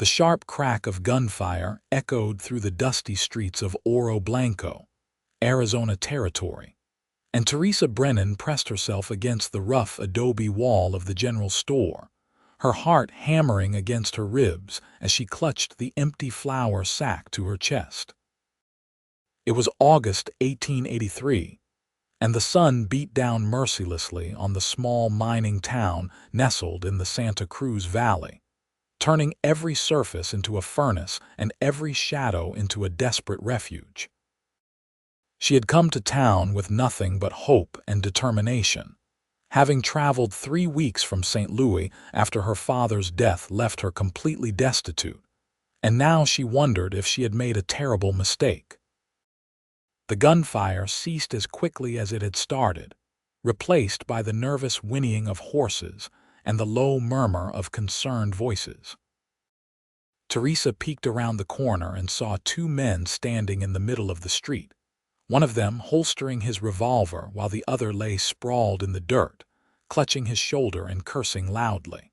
The sharp crack of gunfire echoed through the dusty streets of Oro Blanco, Arizona Territory, and Teresa Brennan pressed herself against the rough adobe wall of the general store, her heart hammering against her ribs as she clutched the empty flour sack to her chest. It was August 1883, and the sun beat down mercilessly on the small mining town nestled in the Santa Cruz Valley, turning every surface into a furnace and every shadow into a desperate refuge. She had come to town with nothing but hope and determination, having traveled 3 weeks from St. Louis after her father's death left her completely destitute, and now she wondered if she had made a terrible mistake. The gunfire ceased as quickly as it had started, replaced by the nervous whinnying of horses and the low murmur of concerned voices. Teresa peeked around the corner and saw 2 men standing in the middle of the street, one of them holstering his revolver while the other lay sprawled in the dirt, clutching his shoulder and cursing loudly.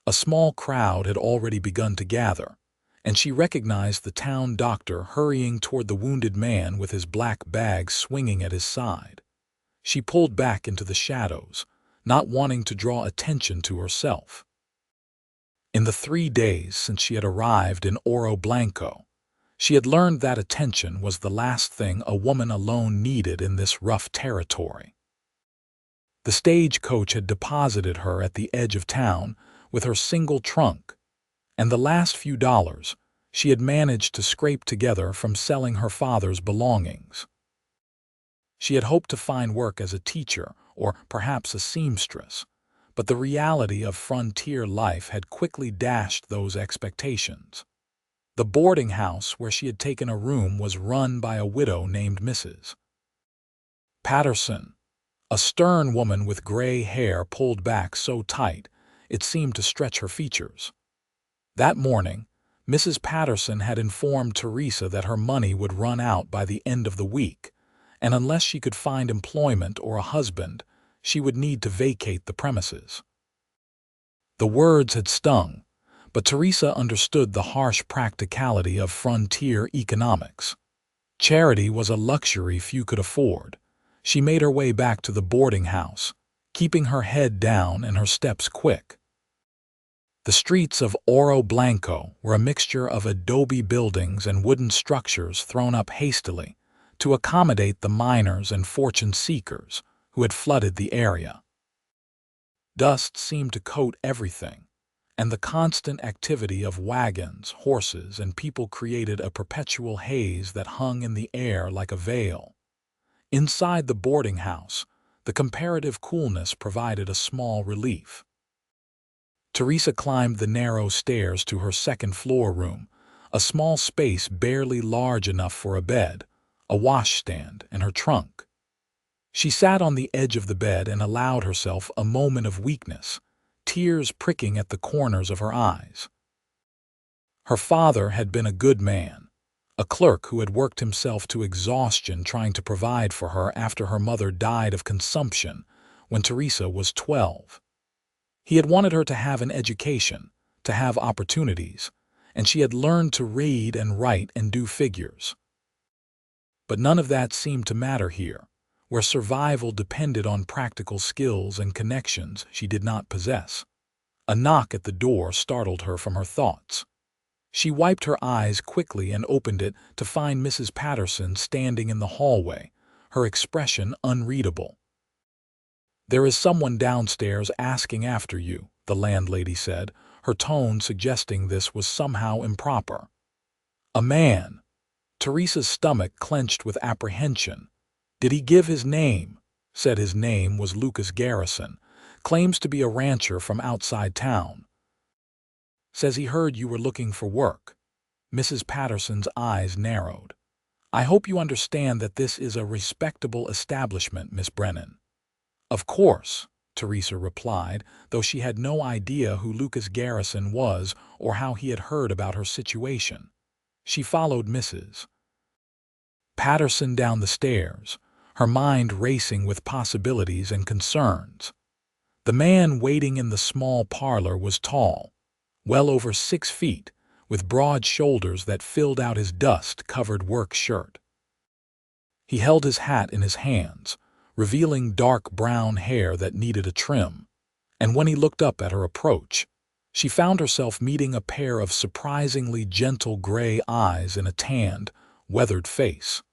A small crowd had already begun to gather, and she recognized the town doctor hurrying toward the wounded man with his black bag swinging at his side. She pulled back into the shadows, not wanting to draw attention to herself. In the 3 days since she had arrived in Oro Blanco, she had learned that attention was the last thing a woman alone needed in this rough territory. The stagecoach had deposited her at the edge of town with her single trunk, and the last few dollars she had managed to scrape together from selling her father's belongings. She had hoped to find work as a teacher or perhaps a seamstress, but the reality of frontier life had quickly dashed those expectations. The boarding house where she had taken a room was run by a widow named Mrs. Patterson, a stern woman with gray hair pulled back so tight it seemed to stretch her features. That morning, Mrs. Patterson had informed Teresa that her money would run out by the end of the week, and unless she could find employment or a husband, she would need to vacate the premises. The words had stung, but Teresa understood the harsh practicality of frontier economics. Charity was a luxury few could afford. She made her way back to the boarding house, keeping her head down and her steps quick. The streets of Oro Blanco were a mixture of adobe buildings and wooden structures thrown up hastily to accommodate the miners and fortune seekers who had flooded the area. Dust seemed to coat everything, and the constant activity of wagons, horses, and people created a perpetual haze that hung in the air like a veil. Inside the boarding house, the comparative coolness provided a small relief. Teresa climbed the narrow stairs to her second-floor room, a small space barely large enough for a bed, a washstand, and her trunk. She sat on the edge of the bed and allowed herself a moment of weakness, tears pricking at the corners of her eyes. Her father had been a good man, a clerk who had worked himself to exhaustion trying to provide for her after her mother died of consumption when Teresa was 12. He had wanted her to have an education, to have opportunities, and she had learned to read and write and do figures. But none of that seemed to matter here, where survival depended on practical skills and connections she did not possess. A knock at the door startled her from her thoughts. She wiped her eyes quickly and opened it to find Mrs. Patterson standing in the hallway, her expression unreadable. "There is someone downstairs asking after you," the landlady said, her tone suggesting this was somehow improper. "A man." Teresa's stomach clenched with apprehension. "Did he give his name?" Said his name was Lucas Garrison. "Claims to be a rancher from outside town. Says he heard you were looking for work." Mrs. Patterson's eyes narrowed. "I hope you understand that this is a respectable establishment, Miss Brennan." "Of course," Teresa replied, though she had no idea who Lucas Garrison was or how he had heard about her situation. She followed Mrs. Patterson down the stairs, her mind racing with possibilities and concerns. The man waiting in the small parlor was tall, well over 6 feet, with broad shoulders that filled out his dust-covered work shirt. He held his hat in his hands, revealing dark brown hair that needed a trim, and when he looked up at her approach, she found herself meeting a pair of surprisingly gentle gray eyes in a tanned, weathered face.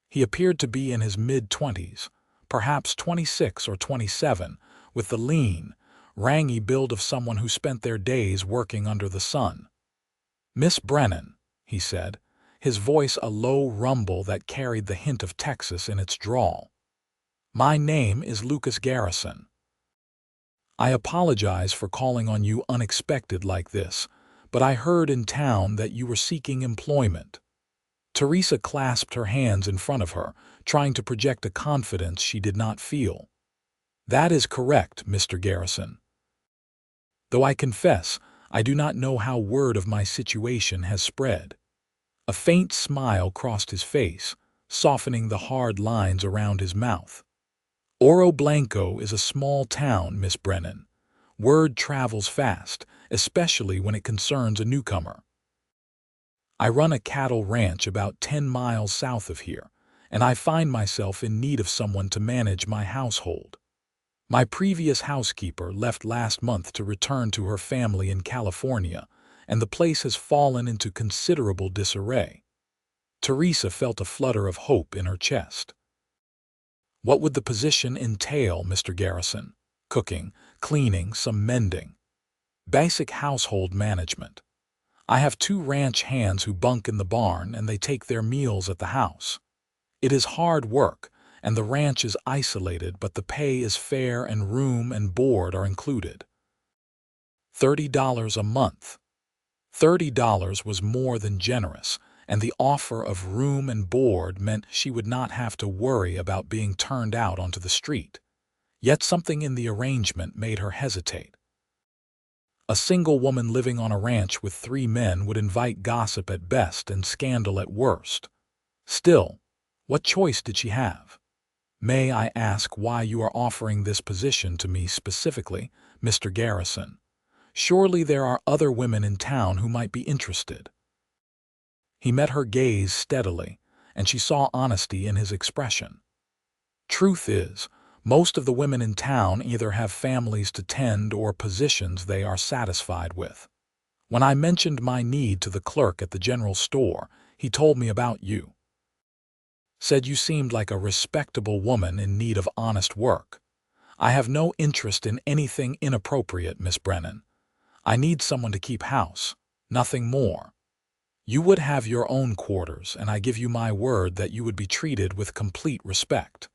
He appeared to be in his mid-20s, perhaps 26 or 27, with the lean, rangy build of someone who spent their days working under the sun. "Miss Brennan," he said, his voice a low rumble that carried the hint of Texas in its drawl. "My name is Lucas Garrison. I apologize for calling on you unexpected like this, but I heard in town that you were seeking employment." Teresa clasped her hands in front of her, trying to project a confidence she did not feel. "That is correct, Mr. Garrison. Though I confess, I do not know how word of my situation has spread." A faint smile crossed his face, softening the hard lines around his mouth. "Oro Blanco is a small town, Miss Brennan. Word travels fast, especially when it concerns a newcomer. I run a cattle ranch about 10 miles south of here, and I find myself in need of someone to manage my household. My previous housekeeper left last month to return to her family in California, and the place has fallen into considerable disarray." Teresa felt a flutter of hope in her chest. "What would the position entail, Mr. Garrison?" "Cooking, cleaning, some mending. Basic household management. I have 2 ranch hands who bunk in the barn and they take their meals at the house. It is hard work, and the ranch is isolated, but the pay is fair and room and board are included. $30 a month." $30 was more than generous, and the offer of room and board meant she would not have to worry about being turned out onto the street. Yet something in the arrangement made her hesitate. A single woman living on a ranch with 3 men would invite gossip at best and scandal at worst. Still, what choice did she have? "May I ask why you are offering this position to me specifically, Mr. Garrison? Surely there are other women in town who might be interested." He met her gaze steadily, and she saw honesty in his expression. "Truth is, most of the women in town either have families to tend or positions they are satisfied with. When I mentioned my need to the clerk at the general store, he told me about you. Said you seemed like a respectable woman in need of honest work. I have no interest in anything inappropriate, Miss Brennan. I need someone to keep house, nothing more. You would have your own quarters, and I give you my word that you would be treated with complete respect."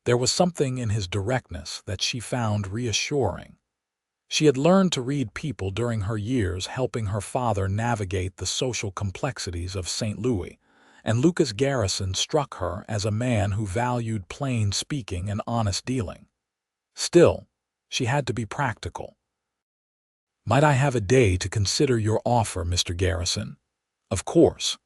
There was something in his directness that she found reassuring. She had learned to read people during her years helping her father navigate the social complexities of St. Louis, and Lucas Garrison struck her as a man who valued plain speaking and honest dealing. Still, she had to be practical. "Might I have a day to consider your offer, Mr. Garrison?" "Of course.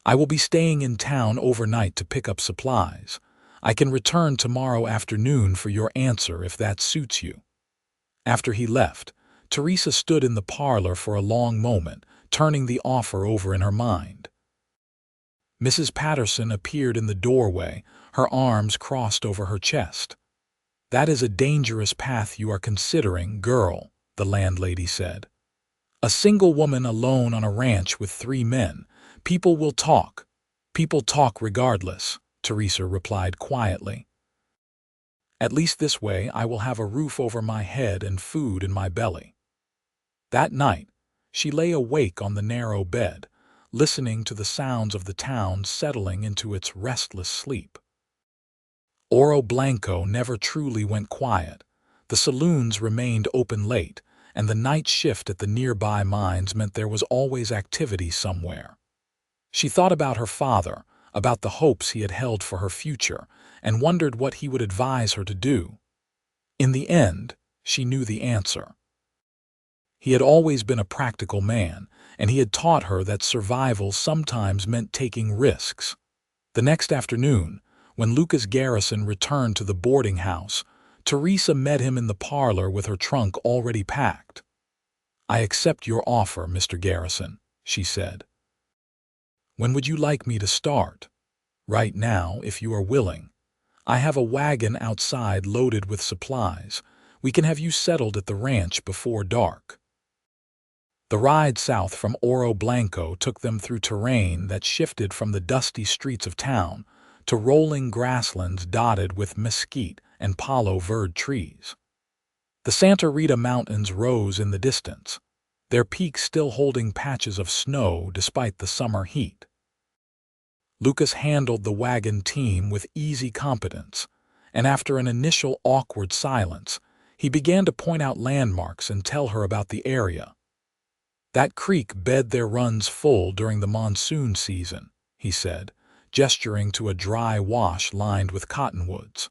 I will be staying in town overnight to pick up supplies. I can return tomorrow afternoon for your answer if that suits you." After he left, Teresa stood in the parlor for a long moment, turning the offer over in her mind. Mrs. Patterson appeared in the doorway, her arms crossed over her chest. "That is a dangerous path you are considering, girl," the landlady said. "A single woman alone on a ranch with 3 men. People will talk. People talk regardless," Teresa replied quietly. "At least this way I will have a roof over my head and food in my belly." That night, she lay awake on the narrow bed, listening to the sounds of the town settling into its restless sleep. Oro Blanco never truly went quiet. The saloons remained open late, and the night shift at the nearby mines meant there was always activity somewhere. She thought about her father, about the hopes he had held for her future, and wondered what he would advise her to do. In the end, she knew the answer. He had always been a practical man, and he had taught her that survival sometimes meant taking risks. The next afternoon, when Lucas Garrison returned to the boarding house, Teresa met him in the parlor with her trunk already packed. "I accept your offer, Mr. Garrison," she said. "When would you like me to start?" "Right now, if you are willing. I have a wagon outside loaded with supplies. We can have you settled at the ranch before dark." The ride south from Oro Blanco took them through terrain that shifted from the dusty streets of town to rolling grasslands dotted with mesquite and palo verde trees. The Santa Rita Mountains rose in the distance, their peaks still holding patches of snow despite the summer heat. Lucas handled the wagon team with easy competence, and after an initial awkward silence, he began to point out landmarks and tell her about the area. "That creek bed there runs full during the monsoon season," he said, gesturing to a dry wash lined with cottonwoods.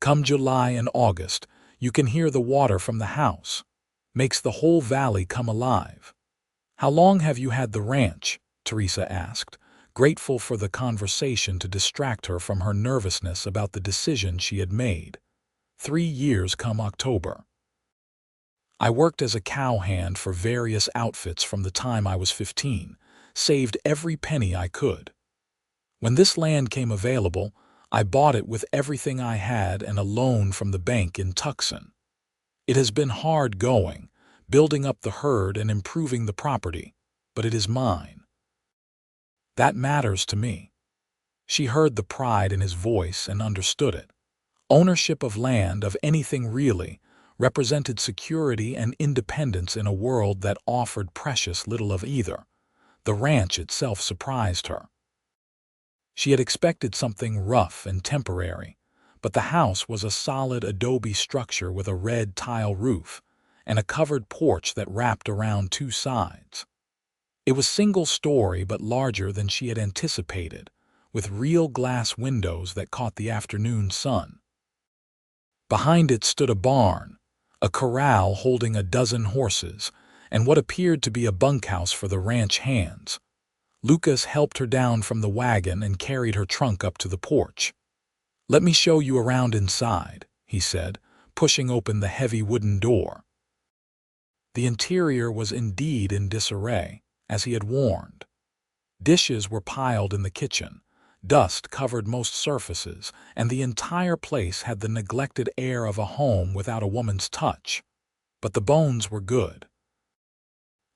"Come July and August, you can hear the water from the house. Makes the whole valley come alive." "How long have you had the ranch?" Teresa asked, grateful for the conversation to distract her from her nervousness about the decision she had made. 3 years come October. "I worked as a cowhand for various outfits from the time I was 15, saved every penny I could. When this land came available, I bought it with everything I had and a loan from the bank in Tucson. It has been hard going, building up the herd and improving the property, but it is mine. That matters to me." She heard the pride in his voice and understood it. Ownership of land, of anything really, represented security and independence in a world that offered precious little of either. The ranch itself surprised her. She had expected something rough and temporary, but the house was a solid adobe structure with a red tile roof and a covered porch that wrapped around 2 sides. It was single-story but larger than she had anticipated, with real glass windows that caught the afternoon sun. Behind it stood a barn, a corral holding a dozen horses, and what appeared to be a bunkhouse for the ranch hands. Lucas helped her down from the wagon and carried her trunk up to the porch. "Let me show you around inside," he said, pushing open the heavy wooden door. The interior was indeed in disarray, as he had warned. Dishes were piled in the kitchen, dust covered most surfaces, and the entire place had the neglected air of a home without a woman's touch. But the bones were good.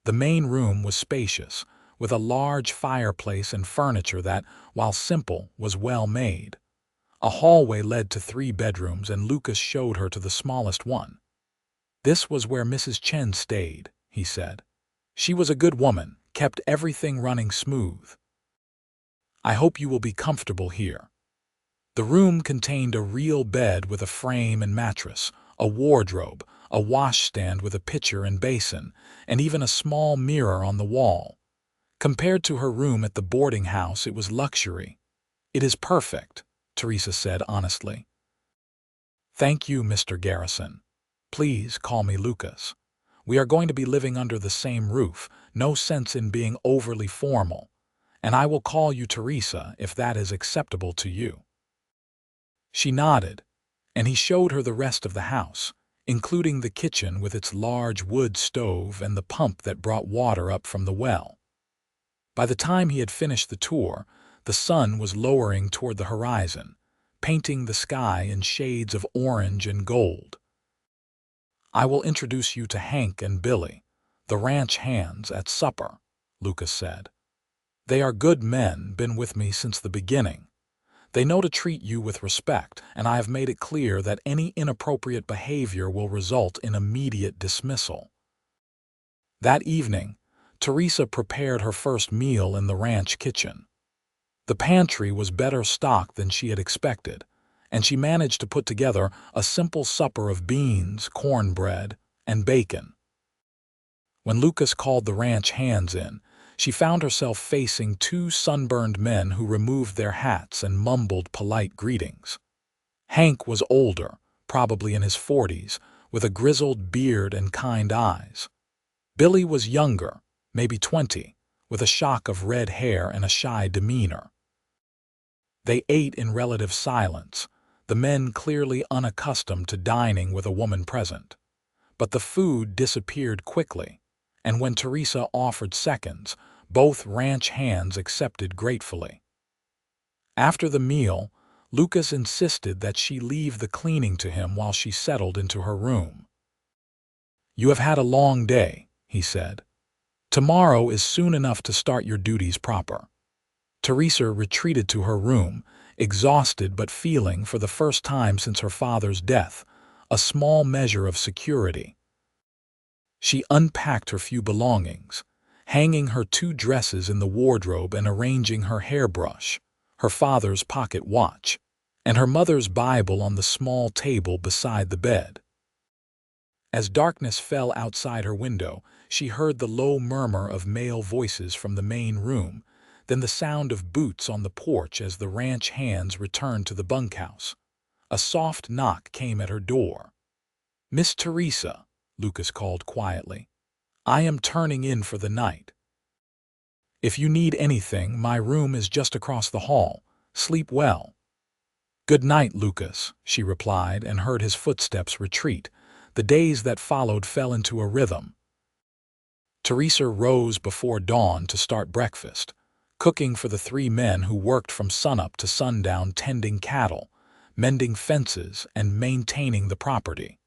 The main room was spacious, with a large fireplace and furniture that, while simple, was well made. A hallway led to 3 bedrooms, and Lucas showed her to the smallest one. "This was where Mrs. Chen stayed," he said. "She was a good woman, kept everything running smooth. I hope you will be comfortable here." The room contained a real bed with a frame and mattress, a wardrobe, a washstand with a pitcher and basin, and even a small mirror on the wall. Compared to her room at the boarding house, it was luxury. "It is perfect," Teresa said honestly. "Thank you, Mr. Garrison. Please call me Lucas. We are going to be living under the same roof, no sense in being overly formal, and I will call you Teresa if that is acceptable to you." She nodded, and he showed her the rest of the house, including the kitchen with its large wood stove and the pump that brought water up from the well. By the time he had finished the tour, the sun was lowering toward the horizon, painting the sky in shades of orange and gold. "I will introduce you to Hank and Billy, the ranch hands, at supper," Lucas said. "They are good men, been with me since the beginning. They know to treat you with respect, and I have made it clear that any inappropriate behavior will result in immediate dismissal." That evening, Teresa prepared her first meal in the ranch kitchen. The pantry was better stocked than she had expected, and she managed to put together a simple supper of beans, cornbread, and bacon. When Lucas called the ranch hands in, she found herself facing 2 sunburned men who removed their hats and mumbled polite greetings. Hank was older, probably in his 40s, with a grizzled beard and kind eyes. Billy was younger, maybe 20, with a shock of red hair and a shy demeanor. They ate in relative silence, the men clearly unaccustomed to dining with a woman present. but the food disappeared quickly, and when Teresa offered seconds, both ranch hands accepted gratefully. After the meal, Lucas insisted that she leave the cleaning to him while she settled into her room. "You have had a long day," he said. "Tomorrow is soon enough to start your duties proper." Teresa retreated to her room, exhausted but feeling, for the first time since her father's death, a small measure of security. She unpacked her few belongings, hanging her 2 dresses in the wardrobe and arranging her hairbrush, her father's pocket watch, and her mother's Bible on the small table beside the bed. As darkness fell outside her window, she heard the low murmur of male voices from the main room, then the sound of boots on the porch as the ranch hands returned to the bunkhouse. A soft knock came at her door. "Miss Teresa," Lucas called quietly, "I am turning in for the night. If you need anything, my room is just across the hall. Sleep well." "Good night, Lucas," she replied, and heard his footsteps retreat. The days that followed fell into a rhythm. Teresa rose before dawn to start breakfast, cooking for the 3 men who worked from sunup to sundown, tending cattle, mending fences, and maintaining the property.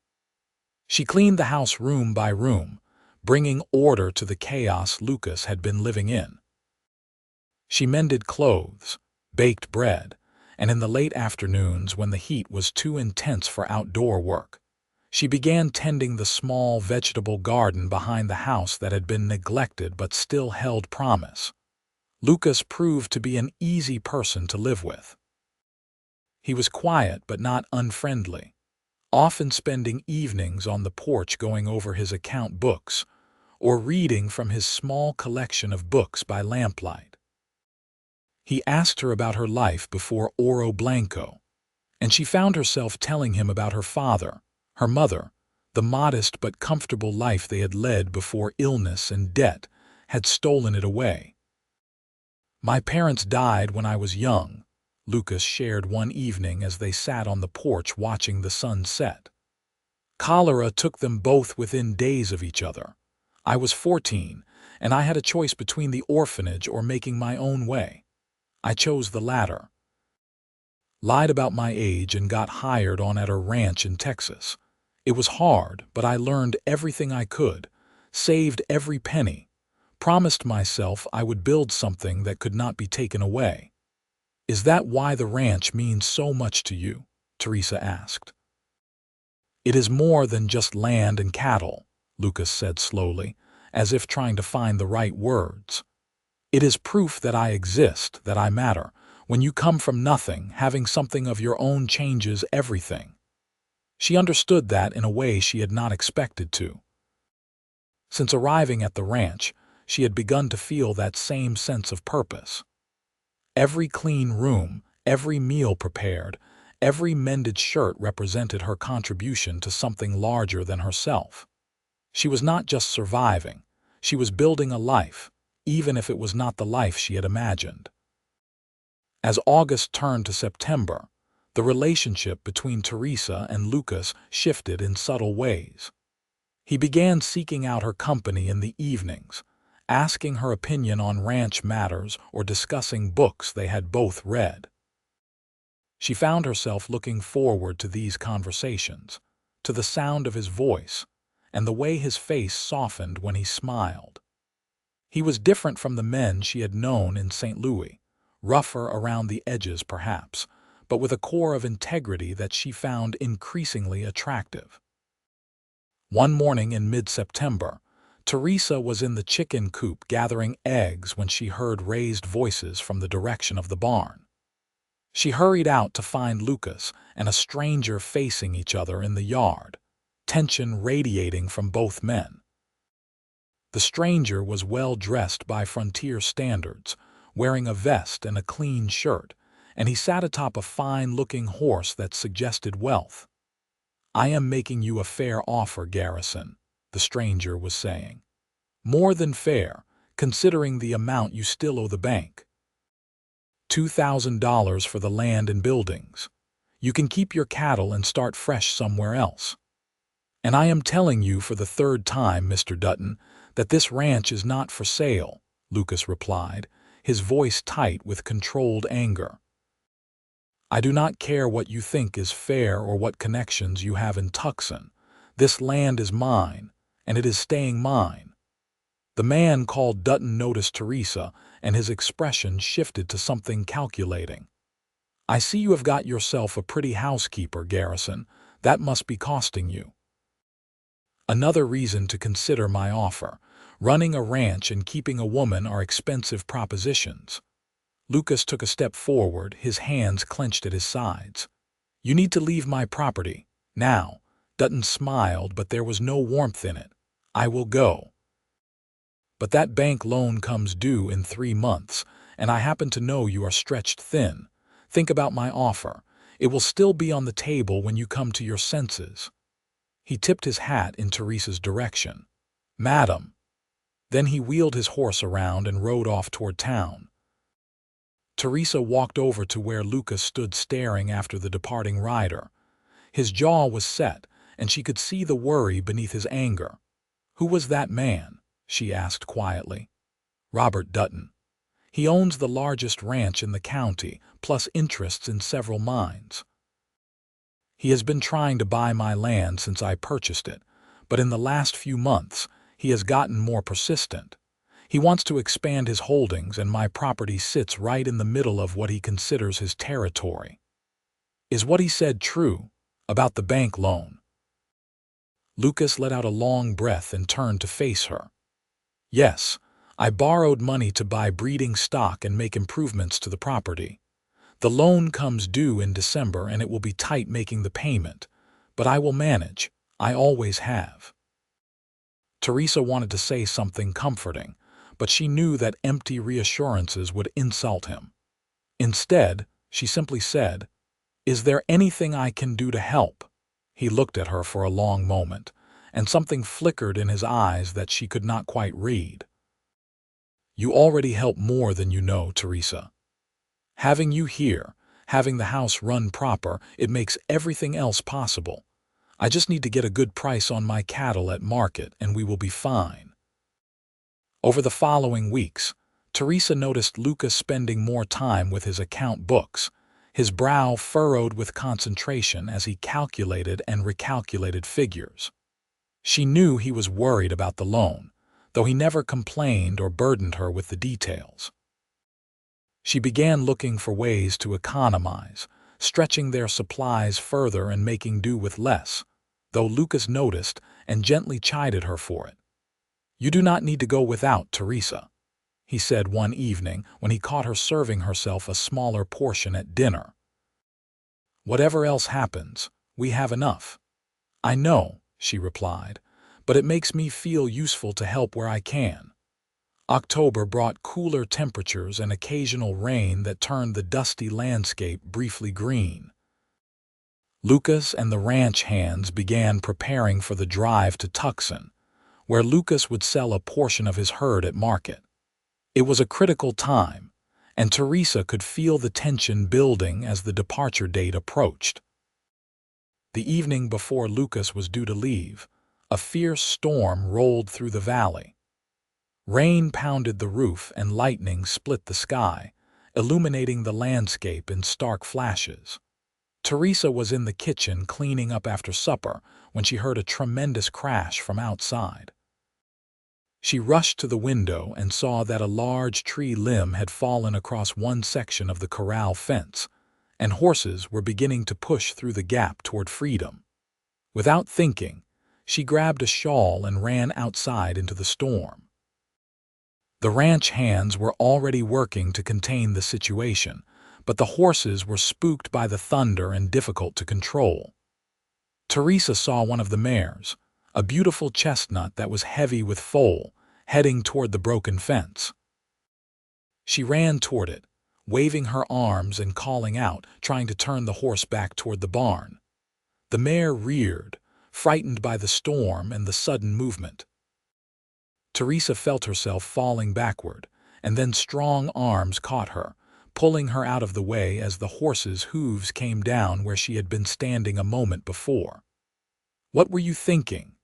She cleaned the house room by room, bringing order to the chaos Lucas had been living in. She mended clothes, baked bread, and in the late afternoons, when the heat was too intense for outdoor work, she began tending the small vegetable garden behind the house that had been neglected but still held promise. Lucas proved to be an easy person to live with. He was quiet but not unfriendly, often spending evenings on the porch going over his account books or reading from his small collection of books by lamplight. He asked her about her life before Oro Blanco, and she found herself telling him about her father, her mother, the modest but comfortable life they had led before illness and debt had stolen it away. "My parents died when I was young," Lucas shared one evening as they sat on the porch watching the sun set. "Cholera took them both within days of each other. I was 14, and I had a choice between the orphanage or making my own way. I chose the latter. Lied about my age and got hired on at a ranch in Texas. It was hard, but I learned everything I could, saved every penny, promised myself I would build something that could not be taken away." "Is that why the ranch means so much to you?" Teresa asked. "It is more than just land and cattle," Lucas said slowly, as if trying to find the right words. "It is proof that I exist, that I matter. When you come from nothing, having something of your own changes everything." She understood that in a way she had not expected to. Since arriving at the ranch, she had begun to feel that same sense of purpose. Every clean room, every meal prepared, every mended shirt represented her contribution to something larger than herself. She was not just surviving, she was building a life, even if it was not the life she had imagined. As August turned to September, the relationship between Teresa and Lucas shifted in subtle ways. He began seeking out her company in the evenings, asking her opinion on ranch matters or discussing books they had both read. She found herself looking forward to these conversations, to the sound of his voice, and the way his face softened when he smiled. He was different from the men she had known in St. Louis, rougher around the edges perhaps, but with a core of integrity that she found increasingly attractive. One morning in mid-September, Teresa was in the chicken coop gathering eggs when she heard raised voices from the direction of the barn. She hurried out to find Lucas and a stranger facing each other in the yard, tension radiating from both men. The stranger was well dressed by frontier standards, wearing a vest and a clean shirt, and he sat atop a fine-looking horse that suggested wealth. "I am making you a fair offer, Garrison," the stranger was saying. "More than fair, considering the amount you still owe the bank. $2,000 for the land and buildings. You can keep your cattle and start fresh somewhere else." And I am telling you for the third time, Mr. Dutton, that this ranch is not for sale, Lucas replied, his voice tight with controlled anger. I do not care what you think is fair or what connections you have in Tucson. This land is mine, and it is staying mine. The man called Dutton noticed Teresa, and his expression shifted to something calculating. I see you have got yourself a pretty housekeeper, Garrison. That must be costing you. Another reason to consider my offer. Running a ranch and keeping a woman are expensive propositions. Lucas took a step forward, his hands clenched at his sides. You need to leave my property. Now. Dutton smiled, but there was no warmth in it. I will go. But that bank loan comes due in 3 months, and I happen to know you are stretched thin. Think about my offer. It will still be on the table when you come to your senses. He tipped his hat in Teresa's direction. Madam. Then he wheeled his horse around and rode off toward town. Teresa walked over to where Lucas stood staring after the departing rider. His jaw was set, and she could see the worry beneath his anger. Who was that man? She asked quietly. Robert Dutton. He owns the largest ranch in the county, plus interests in several mines. He has been trying to buy my land since I purchased it, but in the last few months, he has gotten more persistent. He wants to expand his holdings, and my property sits right in the middle of what he considers his territory. Is what he said true about the bank loan? Lucas let out a long breath and turned to face her. Yes, I borrowed money to buy breeding stock and make improvements to the property. The loan comes due in December, and it will be tight making the payment, but I will manage. I always have. Teresa wanted to say something comforting, but she knew that empty reassurances would insult him. Instead, she simply said, Is there anything I can do to help? He looked at her for a long moment, and something flickered in his eyes that she could not quite read. You already help more than you know, Teresa. Having you here, having the house run proper, it makes everything else possible. I just need to get a good price on my cattle at market, and we will be fine. Over the following weeks, Teresa noticed Lucas spending more time with his account books, his brow furrowed with concentration as he calculated and recalculated figures. She knew he was worried about the loan, though he never complained or burdened her with the details. She began looking for ways to economize, stretching their supplies further and making do with less, though Lucas noticed and gently chided her for it. You do not need to go without, Teresa, he said one evening when he caught her serving herself a smaller portion at dinner. Whatever else happens, we have enough. I know, she replied, but it makes me feel useful to help where I can. October brought cooler temperatures and occasional rain that turned the dusty landscape briefly green. Lucas and the ranch hands began preparing for the drive to Tucson, where Lucas would sell a portion of his herd at market. It was a critical time, and Teresa could feel the tension building as the departure date approached. The evening before Lucas was due to leave, a fierce storm rolled through the valley. Rain pounded the roof and lightning split the sky, illuminating the landscape in stark flashes. Teresa was in the kitchen cleaning up after supper when she heard a tremendous crash from outside. She rushed to the window and saw that a large tree limb had fallen across one section of the corral fence, and horses were beginning to push through the gap toward freedom. Without thinking, she grabbed a shawl and ran outside into the storm. The ranch hands were already working to contain the situation, but the horses were spooked by the thunder and difficult to control. Teresa saw one of the mares, a beautiful chestnut that was heavy with foal, heading toward the broken fence. She ran toward it, waving her arms and calling out, trying to turn the horse back toward the barn. The mare reared, frightened by the storm and the sudden movement. Teresa felt herself falling backward, and then strong arms caught her, pulling her out of the way as the horse's hooves came down where she had been standing a moment before. What were you thinking?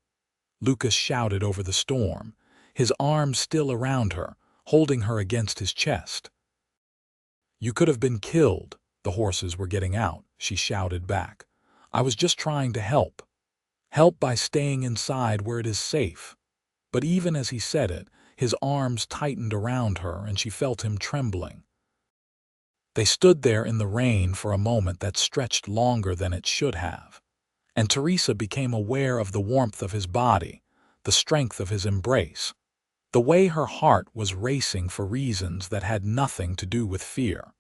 Lucas shouted over the storm, his arms still around her, holding her against his chest. You could have been killed. The horses were getting out, she shouted back. I was just trying to help. Help by staying inside where it is safe. But even as he said it, his arms tightened around her and she felt him trembling. They stood there in the rain for a moment that stretched longer than it should have. And Teresa became aware of the warmth of his body, the strength of his embrace, the way her heart was racing for reasons that had nothing to do with fear.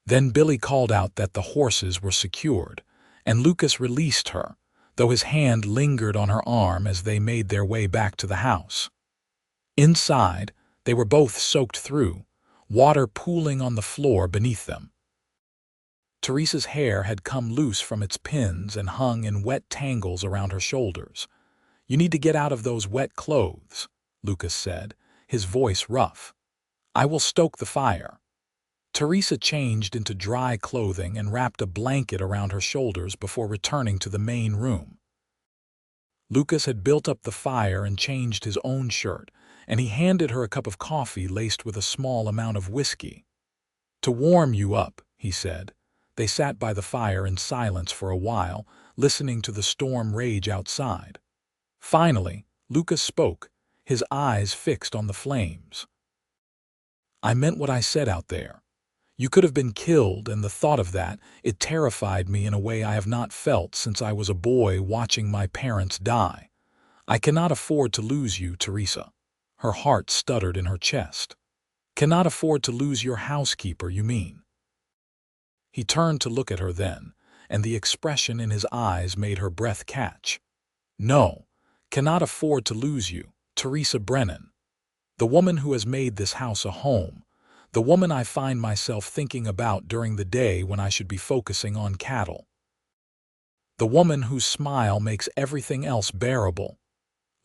Then Billy called out that the horses were secured, and Lucas released her, though his hand lingered on her arm as they made their way back to the house. Inside, they were both soaked through, water pooling on the floor beneath them. Teresa's hair had come loose from its pins and hung in wet tangles around her shoulders. You need to get out of those wet clothes, Lucas said, his voice rough. I will stoke the fire. Teresa changed into dry clothing and wrapped a blanket around her shoulders before returning to the main room. Lucas had built up the fire and changed his own shirt, and he handed her a cup of coffee laced with a small amount of whiskey. To warm you up, he said. They sat by the fire in silence for a while, listening to the storm rage outside. Finally, Lucas spoke, his eyes fixed on the flames. I meant what I said out there. You could have been killed, and the thought of that, it terrified me in a way I have not felt since I was a boy watching my parents die. I cannot afford to lose you, Teresa. Her heart stuttered in her chest. Cannot afford to lose your housekeeper, you mean? He turned to look at her then, and the expression in his eyes made her breath catch. No, cannot afford to lose you, Teresa Brennan. The woman who has made this house a home, the woman I find myself thinking about during the day when I should be focusing on cattle. The woman whose smile makes everything else bearable.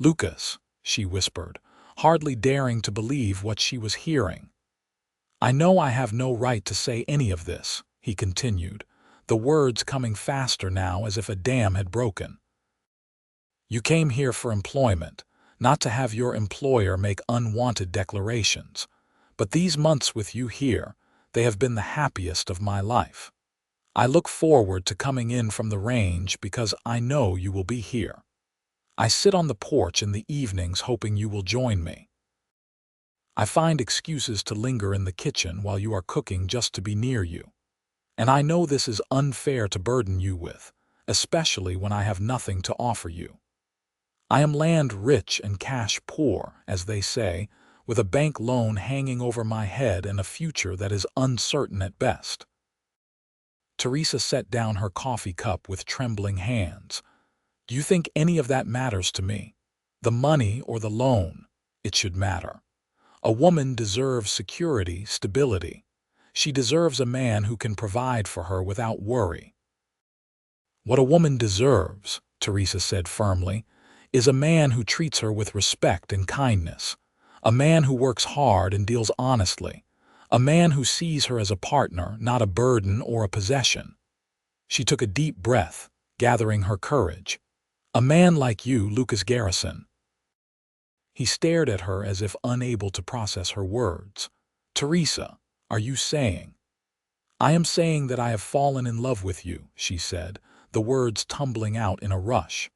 Lucas, she whispered, hardly daring to believe what she was hearing. I know I have no right to say any of this, he continued, the words coming faster now as if a dam had broken. You came here for employment, not to have your employer make unwanted declarations. But these months with you here, they have been the happiest of my life. I look forward to coming in from the range because I know you will be here. I sit on the porch in the evenings hoping you will join me. I find excuses to linger in the kitchen while you are cooking just to be near you. And I know this is unfair to burden you with, especially when I have nothing to offer you. I am land rich and cash poor, as they say, with a bank loan hanging over my head and a future that is uncertain at best. Teresa set down her coffee cup with trembling hands. Do you think any of that matters to me? The money or the loan? It should matter. A woman deserves security, stability. She deserves a man who can provide for her without worry. What a woman deserves, Teresa said firmly, is a man who treats her with respect and kindness. A man who works hard and deals honestly. A man who sees her as a partner, not a burden or a possession. She took a deep breath, gathering her courage. A man like you, Lucas Garrison. He stared at her as if unable to process her words. Teresa, are you saying? I am saying that I have fallen in love with you, she said, the words tumbling out in a rush.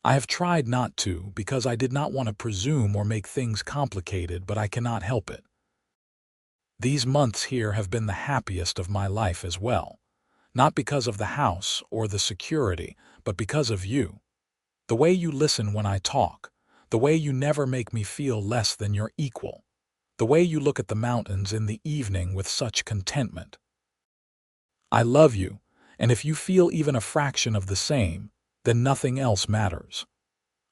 I have tried not to because I did not want to presume or make things complicated, but I cannot help it. These months here have been the happiest of my life as well. Not because of the house or the security, but because of you. The way you listen when I talk, the way you never make me feel less than your equal, the way you look at the mountains in the evening with such contentment. I love you, and if you feel even a fraction of the same, then nothing else matters.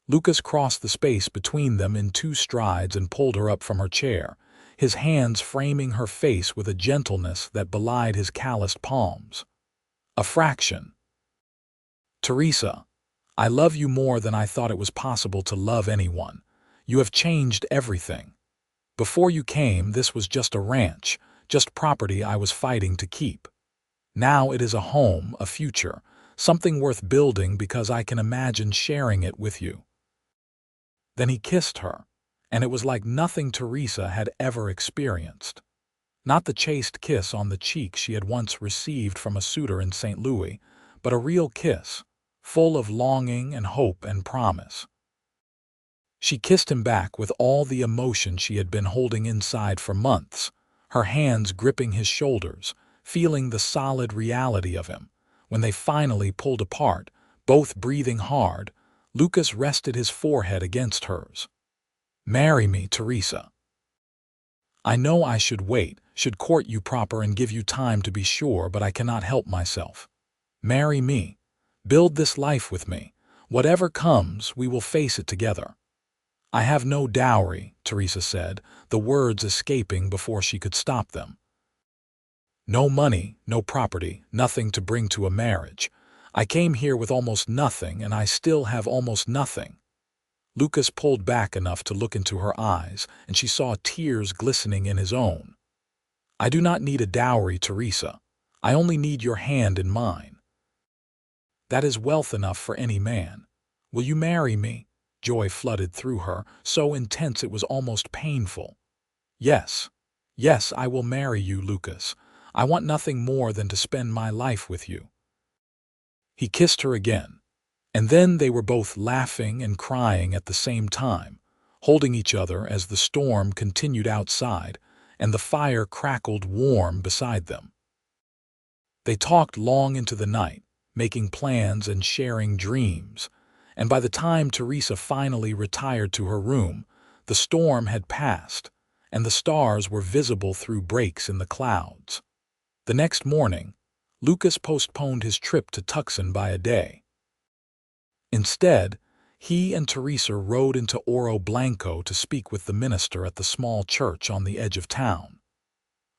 Lucas crossed the space between them in 2 strides and pulled her up from her chair, his hands framing her face with a gentleness that belied his calloused palms. A fraction. Teresa, I love you more than I thought it was possible to love anyone. You have changed everything. Before you came, this was just a ranch, just property I was fighting to keep. Now it is a home, a future, something worth building because I can imagine sharing it with you." Then he kissed her, and it was like nothing Teresa had ever experienced. Not the chaste kiss on the cheek she had once received from a suitor in St. Louis, but a real kiss, full of longing and hope and promise. She kissed him back with all the emotion she had been holding inside for months, her hands gripping his shoulders, feeling the solid reality of him. When they finally pulled apart, both breathing hard, Lucas rested his forehead against hers. "Marry me, Teresa. I know I should wait, should court you proper and give you time to be sure, but I cannot help myself. Marry me. Build this life with me. Whatever comes, we will face it together." "I have no dowry," Teresa said, the words escaping before she could stop them. "No money, no property, nothing to bring to a marriage. I came here with almost nothing, and I still have almost nothing." Lucas pulled back enough to look into her eyes, and she saw tears glistening in his own. "I do not need a dowry, Teresa. I only need your hand in mine. That is wealth enough for any man. Will you marry me?" Joy flooded through her, so intense it was almost painful. "Yes, yes, I will marry you, Lucas. I want nothing more than to spend my life with you." He kissed her again, and then they were both laughing and crying at the same time, holding each other as the storm continued outside and the fire crackled warm beside them. They talked long into the night, making plans and sharing dreams, and by the time Teresa finally retired to her room, the storm had passed, and the stars were visible through breaks in the clouds. The next morning, Lucas postponed his trip to Tucson by a day. Instead, he and Teresa rode into Oro Blanco to speak with the minister at the small church on the edge of town.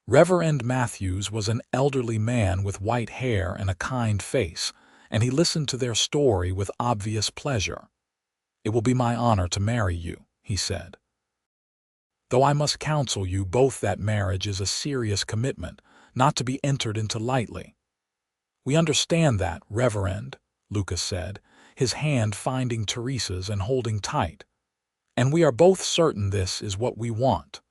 Reverend Matthews was an elderly man with white hair and a kind face, and he listened to their story with obvious pleasure. "It will be my honor to marry you," he said. "Though I must counsel you both that marriage is a serious commitment, not to be entered into lightly." "We understand that, Reverend," Lucas said, his hand finding Teresa's and holding tight. "And we are both certain this is what we want."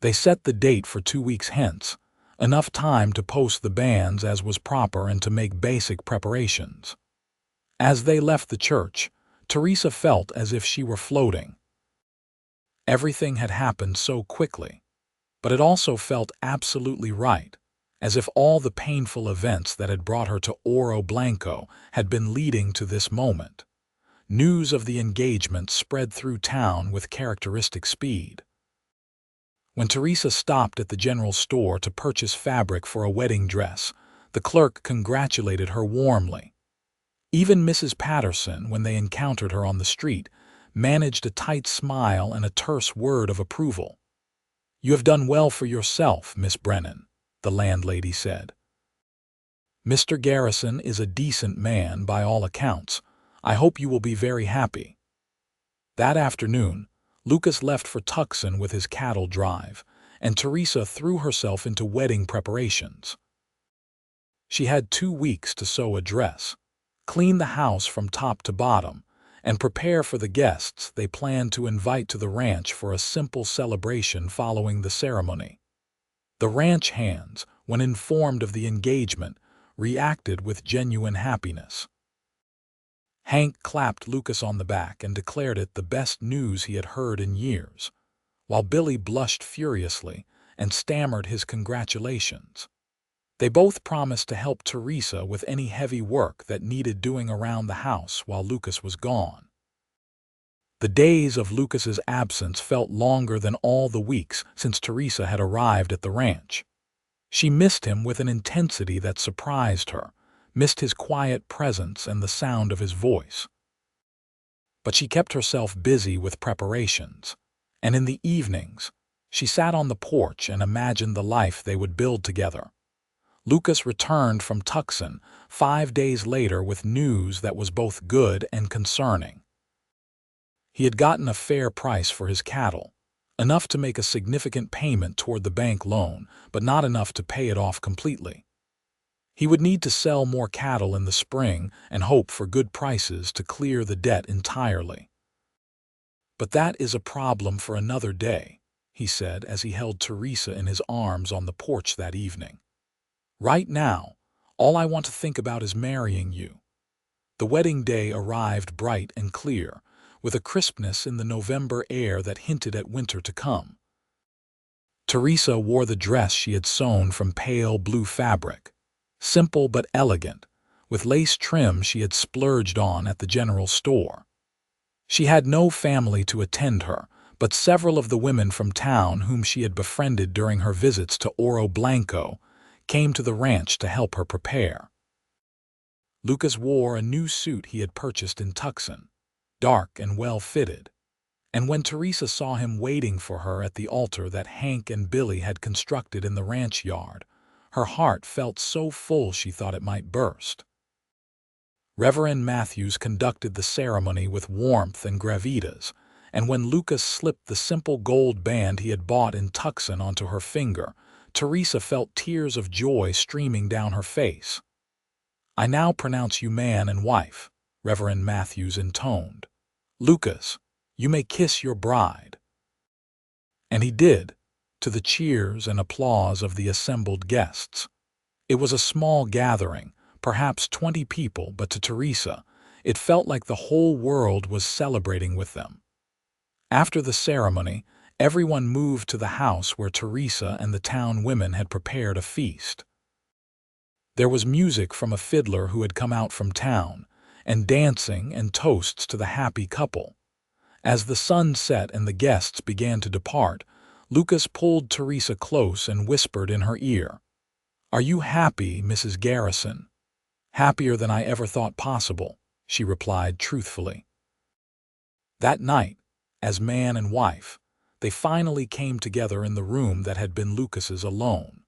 They set the date for 2 weeks hence, enough time to post the banns as was proper and to make basic preparations. As they left the church, Teresa felt as if she were floating. Everything had happened so quickly, but it also felt absolutely right, as if all the painful events that had brought her to Oro Blanco had been leading to this moment. News of the engagement spread through town with characteristic speed. When Teresa stopped at the general store to purchase fabric for a wedding dress, the clerk congratulated her warmly. Even Mrs. Patterson, when they encountered her on the street, managed a tight smile and a terse word of approval. "You have done well for yourself, Miss Brennan," the landlady said. "Mr. Garrison is a decent man by all accounts. I hope you will be very happy." That afternoon, Lucas left for Tucson with his cattle drive, and Teresa threw herself into wedding preparations. She had 2 weeks to sew a dress, clean the house from top to bottom, and prepare for the guests they planned to invite to the ranch for a simple celebration following the ceremony. The ranch hands, when informed of the engagement, reacted with genuine happiness. Hank clapped Lucas on the back and declared it the best news he had heard in years, while Billy blushed furiously and stammered his congratulations. They both promised to help Teresa with any heavy work that needed doing around the house while Lucas was gone. The days of Lucas's absence felt longer than all the weeks since Teresa had arrived at the ranch. She missed him with an intensity that surprised her, missed his quiet presence and the sound of his voice. But she kept herself busy with preparations, and in the evenings, she sat on the porch and imagined the life they would build together. Lucas returned from Tucson 5 days later with news that was both good and concerning. He had gotten a fair price for his cattle, enough to make a significant payment toward the bank loan, but not enough to pay it off completely. He would need to sell more cattle in the spring and hope for good prices to clear the debt entirely. "But that is a problem for another day," he said as he held Teresa in his arms on the porch that evening. "Right now, all I want to think about is marrying you." The wedding day arrived bright and clear, with a crispness in the November air that hinted at winter to come. Teresa wore the dress she had sewn from pale blue fabric, simple but elegant, with lace trim she had splurged on at the general store. She had no family to attend her, but several of the women from town whom she had befriended during her visits to Oro Blanco came to the ranch to help her prepare. Lucas wore a new suit he had purchased in Tucson, dark and well-fitted, and when Teresa saw him waiting for her at the altar that Hank and Billy had constructed in the ranch yard, her heart felt so full she thought it might burst. Reverend Matthews conducted the ceremony with warmth and gravitas, and when Lucas slipped the simple gold band he had bought in Tucson onto her finger, Teresa felt tears of joy streaming down her face. "I now pronounce you man and wife," Reverend Matthews intoned. "Lucas, you may kiss your bride." And he did, to the cheers and applause of the assembled guests. It was a small gathering, perhaps 20 people, but to Teresa, it felt like the whole world was celebrating with them. After the ceremony, everyone moved to the house where Teresa and the town women had prepared a feast. There was music from a fiddler who had come out from town, and dancing and toasts to the happy couple. As the sun set and the guests began to depart, Lucas pulled Teresa close and whispered in her ear, "Are you happy, Mrs. Garrison?" "Happier than I ever thought possible," she replied truthfully. That night, as man and wife, they finally came together in the room that had been Lucas's alone.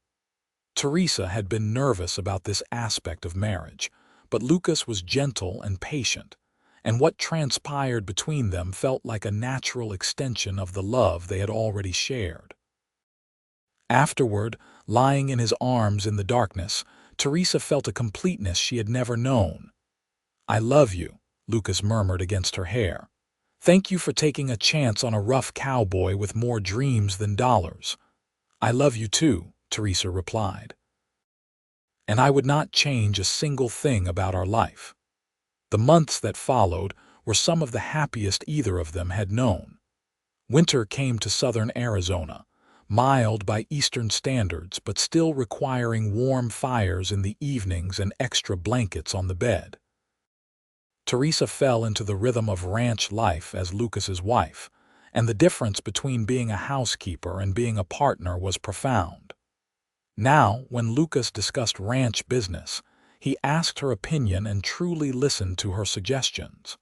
Teresa had been nervous about this aspect of marriage, but Lucas was gentle and patient, and what transpired between them felt like a natural extension of the love they had already shared. Afterward, lying in his arms in the darkness, Teresa felt a completeness she had never known. "I love you," Lucas murmured against her hair. "Thank you for taking a chance on a rough cowboy with more dreams than dollars." "I love you too," Teresa replied. "And I would not change a single thing about our life." The months that followed were some of the happiest either of them had known. Winter came to southern Arizona, mild by Eastern standards but still requiring warm fires in the evenings and extra blankets on the bed. Teresa fell into the rhythm of ranch life as Lucas's wife, and the difference between being a housekeeper and being a partner was profound. Now, when Lucas discussed ranch business, he asked her opinion and truly listened to her suggestions.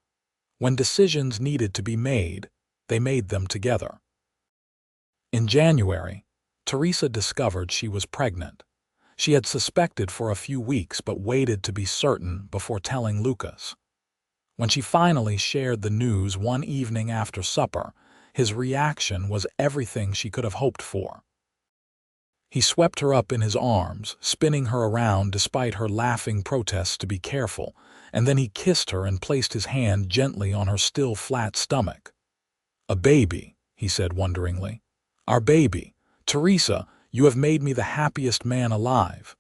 When decisions needed to be made, they made them together. In January, Teresa discovered she was pregnant. She had suspected for a few weeks but waited to be certain before telling Lucas. When she finally shared the news one evening after supper, his reaction was everything she could have hoped for. He swept her up in his arms, spinning her around despite her laughing protests to be careful, and then he kissed her and placed his hand gently on her still flat stomach. "A baby," he said wonderingly. "Our baby. Teresa, you have made me the happiest man alive.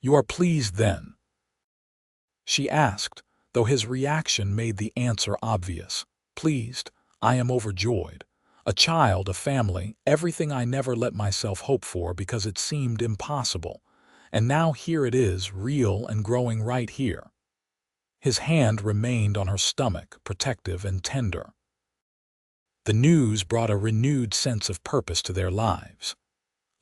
You are pleased then?" She asked, though his reaction made the answer obvious. "Pleased. I am overjoyed. A child, a family, everything I never let myself hope for because it seemed impossible. And now here it is, real and growing right here." His hand remained on her stomach, protective and tender. The news brought a renewed sense of purpose to their lives.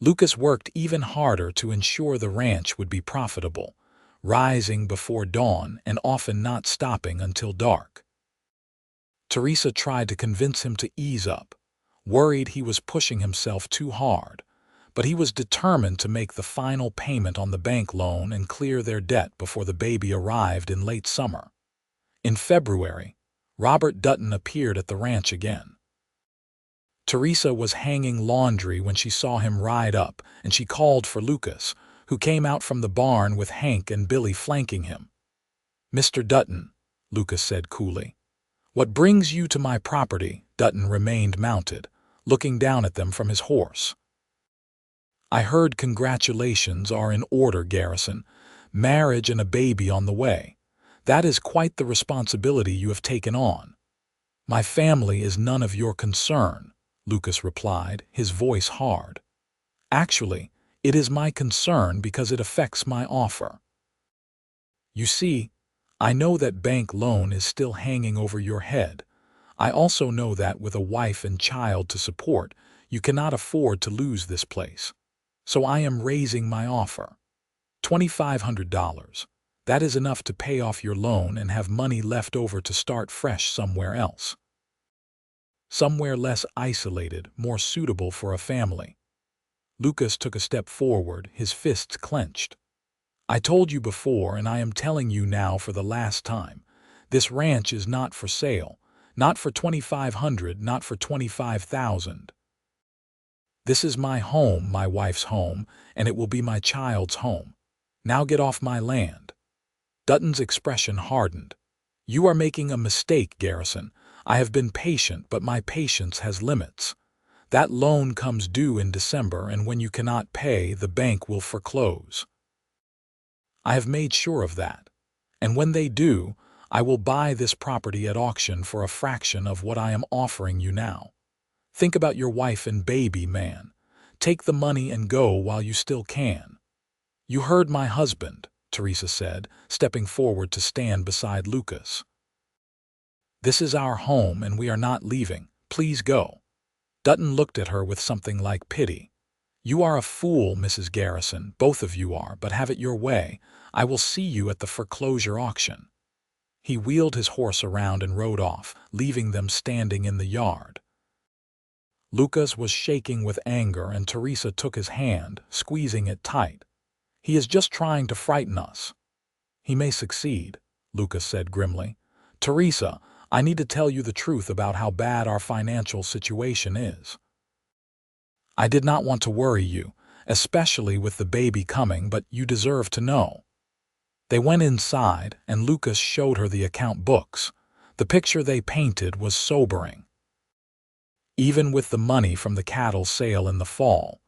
Lucas worked even harder to ensure the ranch would be profitable, rising before dawn and often not stopping until dark. Teresa tried to convince him to ease up, worried he was pushing himself too hard, but he was determined to make the final payment on the bank loan and clear their debt before the baby arrived in late summer. In February, Robert Dutton appeared at the ranch again. Teresa was hanging laundry when she saw him ride up, and she called for Lucas, who came out from the barn with Hank and Billy flanking him. "Mr. Dutton," Lucas said coolly. "What brings you to my property?" Dutton remained mounted, looking down at them from his horse. "I heard congratulations are in order, Garrison. Marriage and a baby on the way. That is quite the responsibility you have taken on." "My family is none of your concern," Lucas replied, his voice hard. "Actually, it is my concern because it affects my offer. You see, I know that bank loan is still hanging over your head. I also know that with a wife and child to support, you cannot afford to lose this place. So I am raising my offer. $2,500. That is enough to pay off your loan and have money left over to start fresh somewhere else. Somewhere less isolated, more suitable for a family." Lucas took a step forward, his fists clenched. "I told you before, and I am telling you now for the last time, this ranch is not for sale. Not for $2,500, not for $25,000. This is my home, my wife's home, and it will be my child's home. Now get off my land." Dutton's expression hardened. "You are making a mistake, Garrison. I have been patient, but my patience has limits. That loan comes due in December, and when you cannot pay, the bank will foreclose. I have made sure of that. And when they do, I will buy this property at auction for a fraction of what I am offering you now. Think about your wife and baby, man. Take the money and go while you still can." "You heard my husband," Teresa said, stepping forward to stand beside Lucas. "This is our home and we are not leaving. Please go." Dutton looked at her with something like pity. "You are a fool, Mrs. Garrison, both of you are, but have it your way. I will see you at the foreclosure auction." He wheeled his horse around and rode off, leaving them standing in the yard. Lucas was shaking with anger and Teresa took his hand, squeezing it tight. "He is just trying to frighten us." "He may succeed," Lucas said grimly. "Teresa, I need to tell you the truth about how bad our financial situation is. I did not want to worry you, especially with the baby coming, but you deserve to know." They went inside, and Lucas showed her the account books. The picture they painted was sobering. Even with the money from the cattle sale in the fall,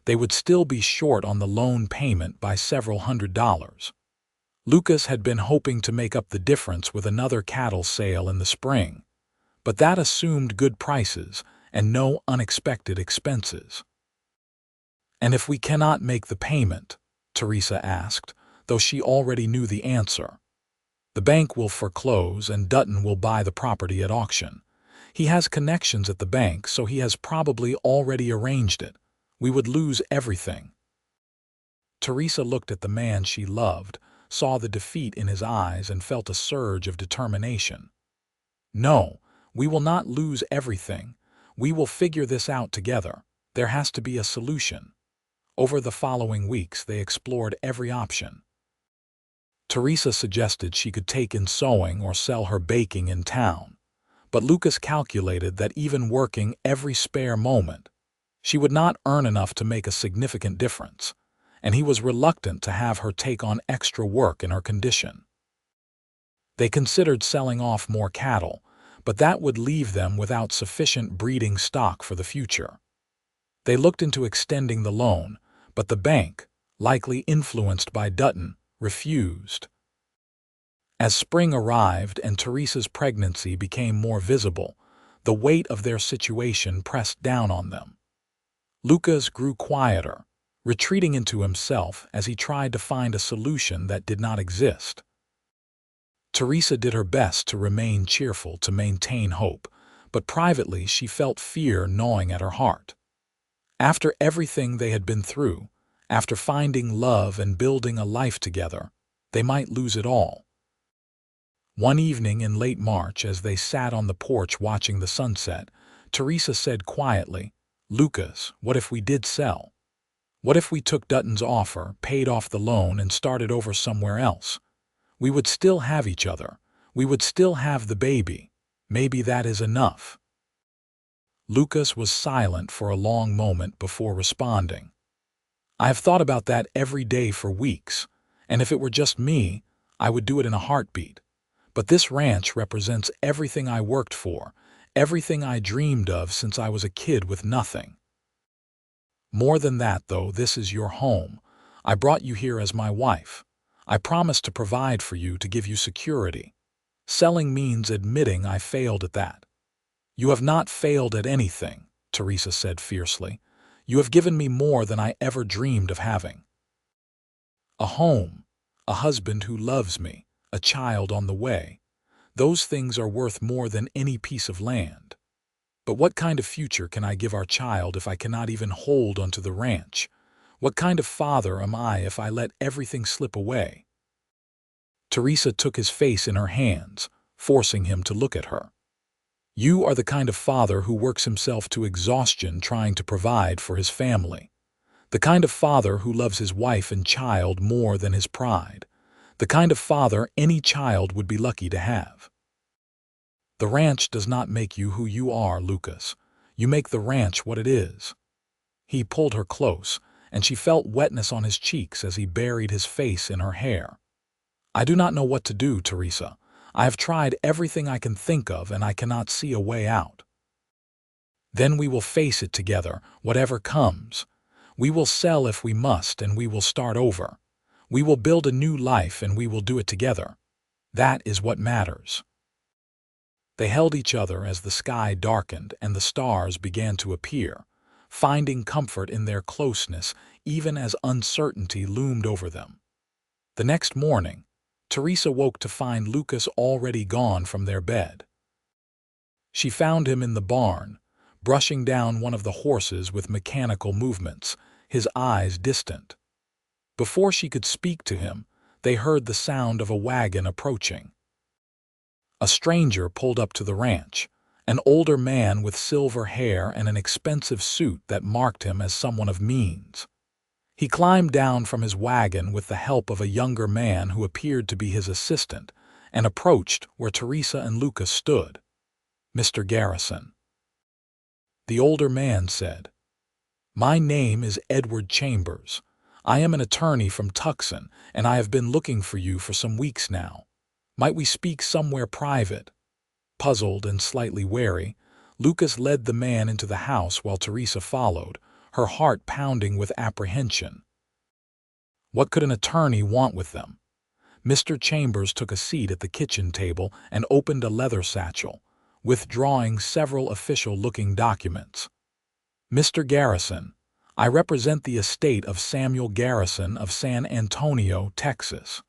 they would still be short on the loan payment by several $100s. Lucas had been hoping to make up the difference with another cattle sale in the spring, but that assumed good prices and no unexpected expenses. "And if we cannot make the payment?" Teresa asked, though she already knew the answer. "The bank will foreclose and Dutton will buy the property at auction. He has connections at the bank, so he has probably already arranged it. We would lose everything." Teresa looked at the man she loved, saw the defeat in his eyes, and felt a surge of determination. "No, we will not lose everything. We will figure this out together. There has to be a solution." Over the following weeks, they explored every option. Teresa suggested she could take in sewing or sell her baking in town, but Lucas calculated that even working every spare moment, she would not earn enough to make a significant difference, and he was reluctant to have her take on extra work in her condition. They considered selling off more cattle, but that would leave them without sufficient breeding stock for the future. They looked into extending the loan, but the bank, likely influenced by Dutton, refused. As spring arrived and Teresa's pregnancy became more visible, the weight of their situation pressed down on them. Lucas grew quieter, retreating into himself as he tried to find a solution that did not exist. Teresa did her best to remain cheerful, to maintain hope, but privately she felt fear gnawing at her heart. After everything they had been through, after finding love and building a life together, they might lose it all. One evening in late March, as they sat on the porch watching the sunset, Teresa said quietly, "Lucas, what if we did sell? What if we took Dutton's offer, paid off the loan, and started over somewhere else? We would still have each other. We would still have the baby. Maybe that is enough." Lucas was silent for a long moment before responding. I have thought about that every day for weeks, and if it were just me, I would do it in a heartbeat. But this ranch represents everything I worked for, everything I dreamed of since I was a kid with nothing. More than that, though, this is your home. I brought you here as my wife. I promised to provide for you, to give you security. Selling means admitting I failed at that. You have not failed at anything, Teresa said fiercely. You have given me more than I ever dreamed of having. A home, a husband who loves me, a child on the way. Those things are worth more than any piece of land. But what kind of future can I give our child if I cannot even hold onto the ranch? What kind of father am I if I let everything slip away? Teresa took his face in her hands, forcing him to look at her. You are the kind of father who works himself to exhaustion trying to provide for his family. The kind of father who loves his wife and child more than his pride. The kind of father any child would be lucky to have. The ranch does not make you who you are, Lucas. You make the ranch what it is. He pulled her close, and she felt wetness on his cheeks as he buried his face in her hair. I do not know what to do, Teresa. I have tried everything I can think of, and I cannot see a way out. Then we will face it together, whatever comes. We will sell if we must, and we will start over. We will build a new life, and we will do it together. That is what matters. They held each other as the sky darkened and the stars began to appear, finding comfort in their closeness even as uncertainty loomed over them. The next morning, Teresa woke to find Lucas already gone from their bed. She found him in the barn, brushing down one of the horses with mechanical movements, his eyes distant. Before she could speak to him, they heard the sound of a wagon approaching. A stranger pulled up to the ranch, an older man with silver hair and an expensive suit that marked him as someone of means. He climbed down from his wagon with the help of a younger man who appeared to be his assistant and approached where Teresa and Lucas stood. "Mr. Garrison," the older man said. "My name is Edward Chambers. I am an attorney from Tucson, and I have been looking for you for some weeks now. Might we speak somewhere private?" Puzzled and slightly wary, Lucas led the man into the house while Teresa followed, her heart pounding with apprehension. What could an attorney want with them? Mr. Chambers took a seat at the kitchen table and opened a leather satchel, withdrawing several official-looking documents. "Mr. Garrison, I represent the estate of Samuel Garrison of San Antonio, Texas.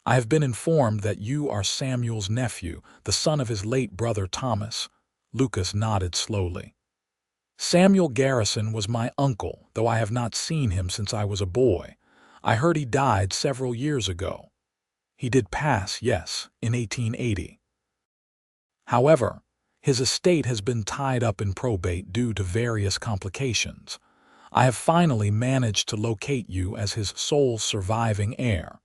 I have been informed that you are Samuel's nephew, the son of his late brother Thomas." Lucas nodded slowly. "Samuel Garrison was my uncle, though I have not seen him since I was a boy. I heard he died several years ago." "He did pass, yes, in 1880. However, his estate has been tied up in probate due to various complications. I have finally managed to locate you as his sole surviving heir.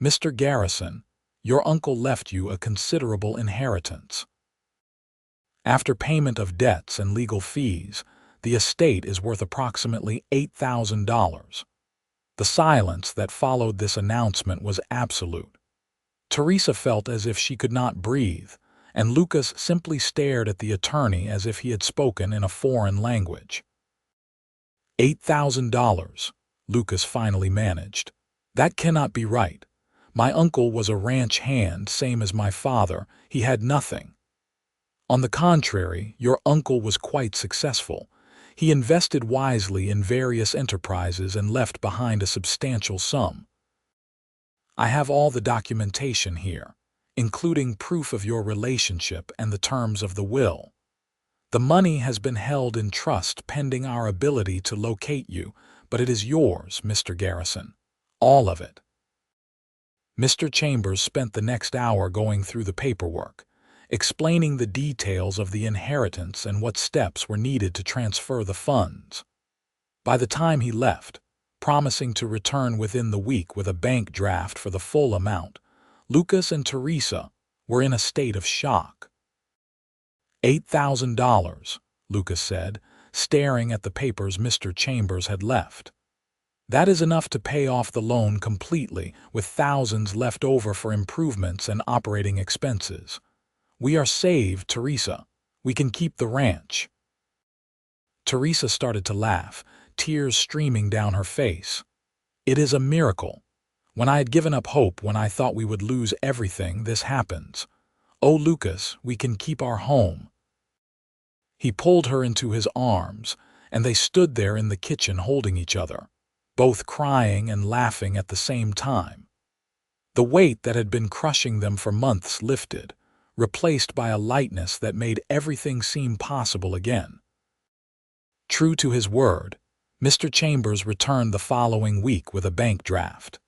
Mr. Garrison, your uncle left you a considerable inheritance. After payment of debts and legal fees, the estate is worth approximately $8,000. The silence that followed this announcement was absolute. Teresa felt as if she could not breathe, and Lucas simply stared at the attorney as if he had spoken in a foreign language. $8,000, Lucas finally managed. "That cannot be right. My uncle was a ranch hand, same as my father. He had nothing." "On the contrary, your uncle was quite successful. He invested wisely in various enterprises and left behind a substantial sum. I have all the documentation here, including proof of your relationship and the terms of the will. The money has been held in trust pending our ability to locate you, but it is yours, Mr. Garrison. All of it." Mr. Chambers spent the next hour going through the paperwork, explaining the details of the inheritance and what steps were needed to transfer the funds. By the time he left, promising to return within the week with a bank draft for the full amount, Lucas and Teresa were in a state of shock. $8,000, Lucas said, staring at the papers Mr. Chambers had left. That is enough to pay off the loan completely, with thousands left over for improvements and operating expenses. We are saved, Teresa. We can keep the ranch." Teresa started to laugh, tears streaming down her face. "It is a miracle. When I had given up hope, when I thought we would lose everything, this happens. Oh, Lucas, we can keep our home." He pulled her into his arms, and they stood there in the kitchen holding each other, both crying and laughing at the same time. The weight that had been crushing them for months lifted, replaced by a lightness that made everything seem possible again. True to his word, Mr. Chambers returned the following week with a bank draft.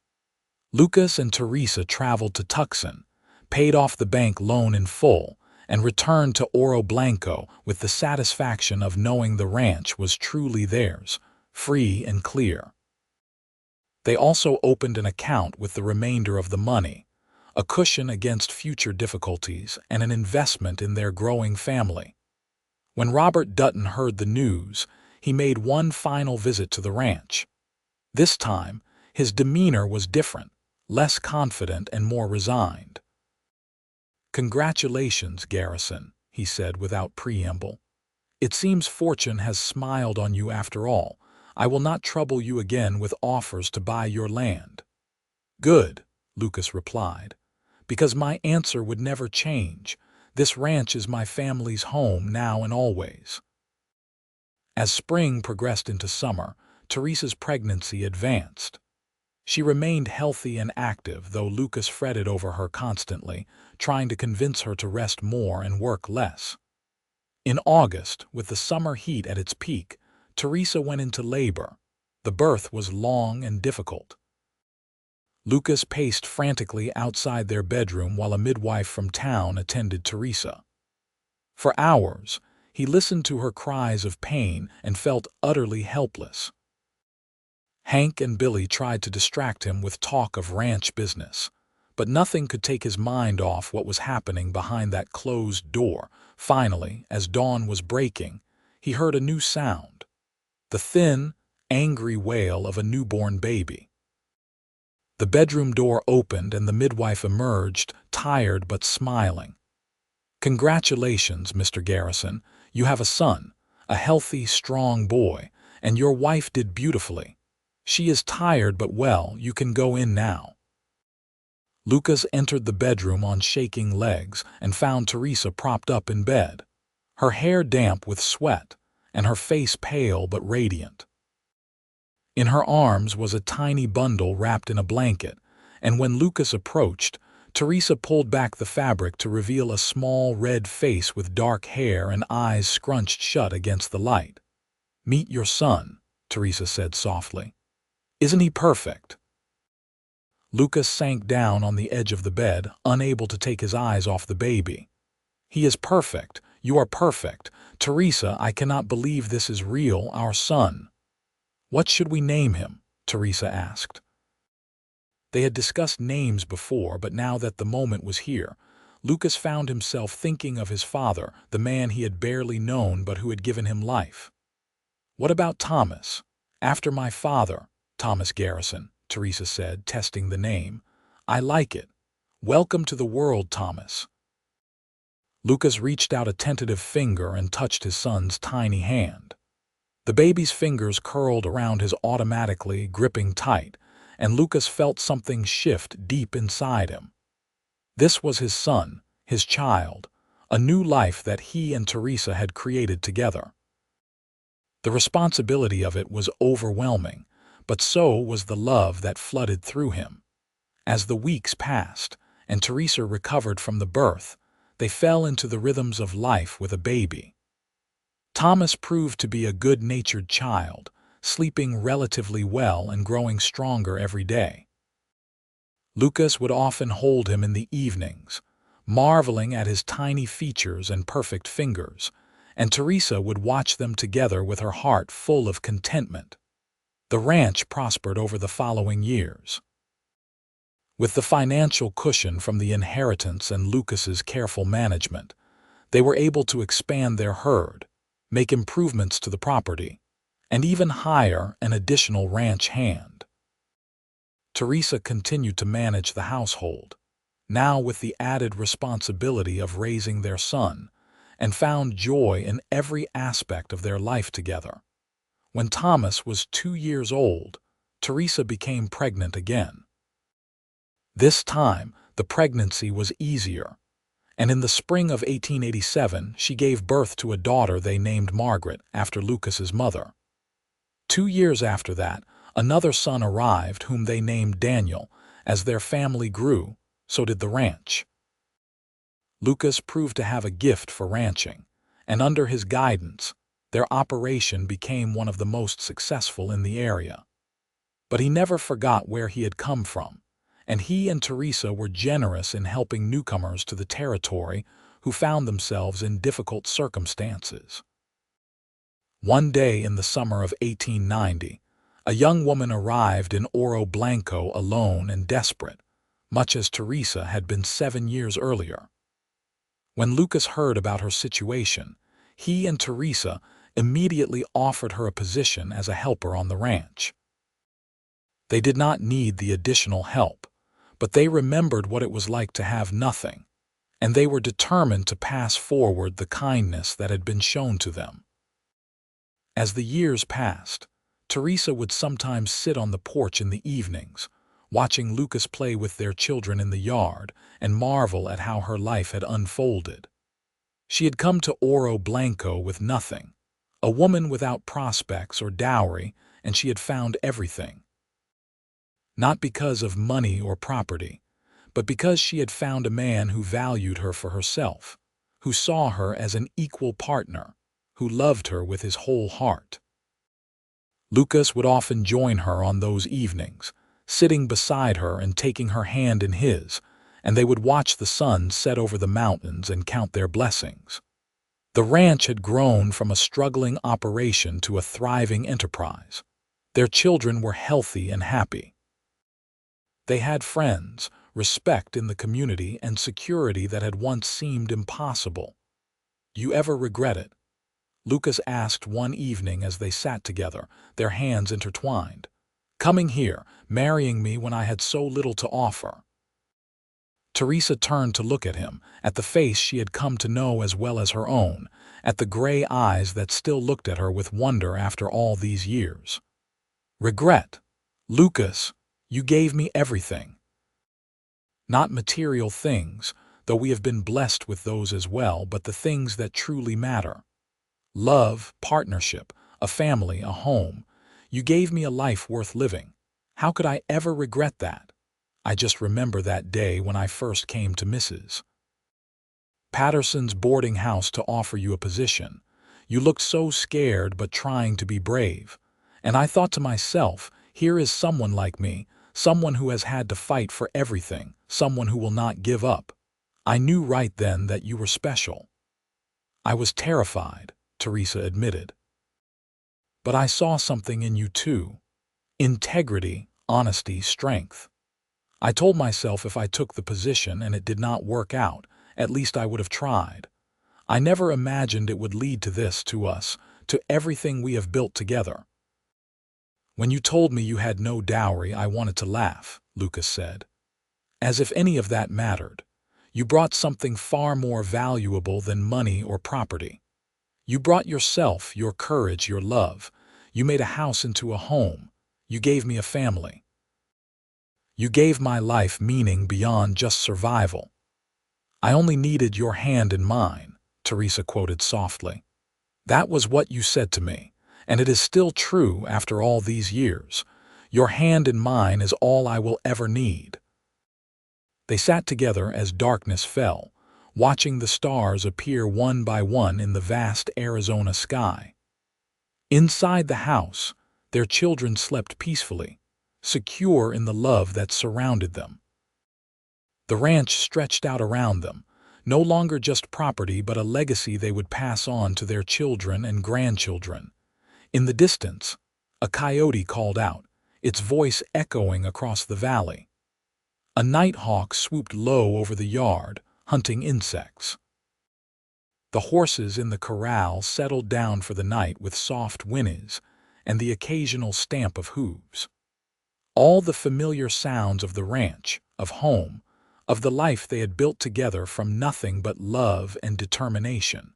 Lucas and Teresa traveled to Tucson, paid off the bank loan in full, and returned to Oro Blanco with the satisfaction of knowing the ranch was truly theirs, free and clear. They also opened an account with the remainder of the money, a cushion against future difficulties and an investment in their growing family. When Robert Dutton heard the news, he made one final visit to the ranch. This time, his demeanor was different, less confident and more resigned. "Congratulations, Garrison," he said without preamble. "It seems fortune has smiled on you after all. I will not trouble you again with offers to buy your land." "Good," Lucas replied, "because my answer would never change. This ranch is my family's home now and always." As spring progressed into summer, Teresa's pregnancy advanced. She remained healthy and active, though Lucas fretted over her constantly, trying to convince her to rest more and work less. In August, with the summer heat at its peak, Teresa went into labor. The birth was long and difficult. Lucas paced frantically outside their bedroom while a midwife from town attended Teresa. For hours, he listened to her cries of pain and felt utterly helpless. Hank and Billy tried to distract him with talk of ranch business, but nothing could take his mind off what was happening behind that closed door. Finally, as dawn was breaking, he heard a new sound: the thin, angry wail of a newborn baby. The bedroom door opened and the midwife emerged, tired but smiling. "Congratulations, Mr. Garrison. You have a son, a healthy, strong boy, and your wife did beautifully. She is tired but well. You can go in now." Lucas entered the bedroom on shaking legs and found Teresa propped up in bed, her hair damp with sweat and her face pale but radiant. In her arms was a tiny bundle wrapped in a blanket, and when Lucas approached, Teresa pulled back the fabric to reveal a small red face with dark hair and eyes scrunched shut against the light. "Meet your son," Teresa said softly. "Isn't he perfect?" Lucas sank down on the edge of the bed, unable to take his eyes off the baby. "He is perfect. You are perfect. Teresa, I cannot believe this is real, our son." "What should we name him?" Teresa asked. They had discussed names before, but now that the moment was here, Lucas found himself thinking of his father, the man he had barely known but who had given him life. "What about Thomas? After my father, Thomas Garrison," Teresa said, testing the name. "I like it. Welcome to the world, Thomas." Lucas reached out a tentative finger and touched his son's tiny hand. The baby's fingers curled around his automatically, gripping tight, and Lucas felt something shift deep inside him. This was his son, his child, a new life that he and Teresa had created together. The responsibility of it was overwhelming, but so was the love that flooded through him. As the weeks passed, and Teresa recovered from the birth, they fell into the rhythms of life with a baby. Thomas proved to be a good-natured child, sleeping relatively well and growing stronger every day. Lucas would often hold him in the evenings, marveling at his tiny features and perfect fingers, and Teresa would watch them together with her heart full of contentment. The ranch prospered over the following years. With the financial cushion from the inheritance and Lucas's careful management, they were able to expand their herd, make improvements to the property, and even hire an additional ranch hand. Teresa continued to manage the household, now with the added responsibility of raising their son, and found joy in every aspect of their life together. When Thomas was 2 years old, Teresa became pregnant again. This time, the pregnancy was easier, and in the spring of 1887 she gave birth to a daughter they named Margaret after Lucas's mother. 2 years after that, another son arrived whom they named Daniel. As their family grew, so did the ranch. Lucas proved to have a gift for ranching, and under his guidance, their operation became one of the most successful in the area. But he never forgot where he had come from, and he and Teresa were generous in helping newcomers to the territory who found themselves in difficult circumstances. One day in the summer of 1890, a young woman arrived in Oro Blanco alone and desperate, much as Teresa had been 7 years earlier. When Lucas heard about her situation, he and Teresa immediately offered her a position as a helper on the ranch. They did not need the additional help, but they remembered what it was like to have nothing, and they were determined to pass forward the kindness that had been shown to them. As the years passed, Teresa would sometimes sit on the porch in the evenings, watching Lucas play with their children in the yard, and marvel at how her life had unfolded. She had come to Oro Blanco with nothing, a woman without prospects or dowry, and she had found everything. Not because of money or property, but because she had found a man who valued her for herself, who saw her as an equal partner, who loved her with his whole heart. Lucas would often join her on those evenings, sitting beside her and taking her hand in his, and they would watch the sun set over the mountains and count their blessings. The ranch had grown from a struggling operation to a thriving enterprise. Their children were healthy and happy. They had friends, respect in the community, and security that had once seemed impossible. "You ever regret it?" Lucas asked one evening as they sat together, their hands intertwined. "Coming here, marrying me when I had so little to offer?" Teresa turned to look at him, at the face she had come to know as well as her own, at the gray eyes that still looked at her with wonder after all these years. "Regret? Lucas, you gave me everything. Not material things, though we have been blessed with those as well, but the things that truly matter. Love, partnership, a family, a home. You gave me a life worth living. How could I ever regret that? I just remember that day when I first came to Mrs. Patterson's boarding house to offer you a position. You looked so scared but trying to be brave. And I thought to myself, here is someone like me, someone who has had to fight for everything, someone who will not give up. I knew right then that you were special." "I was terrified," Teresa admitted. "But I saw something in you too. Integrity, honesty, strength. I told myself if I took the position and it did not work out, at least I would have tried. I never imagined it would lead to this, to us, to everything we have built together." "When you told me you had no dowry, I wanted to laugh," Lucas said. "As if any of that mattered. You brought something far more valuable than money or property. You brought yourself, your courage, your love. You made a house into a home. You gave me a family. You gave my life meaning beyond just survival." "I only needed your hand in mine," Teresa quoted softly. "That was what you said to me, and it is still true after all these years. Your hand in mine is all I will ever need." They sat together as darkness fell, watching the stars appear one by one in the vast Arizona sky. Inside the house, their children slept peacefully, secure in the love that surrounded them. The ranch stretched out around them, no longer just property but a legacy they would pass on to their children and grandchildren. In the distance, a coyote called out, its voice echoing across the valley. A nighthawk swooped low over the yard, hunting insects. The horses in the corral settled down for the night with soft whinnies, and the occasional stamp of hooves. All the familiar sounds of the ranch, of home, of the life they had built together from nothing but love and determination.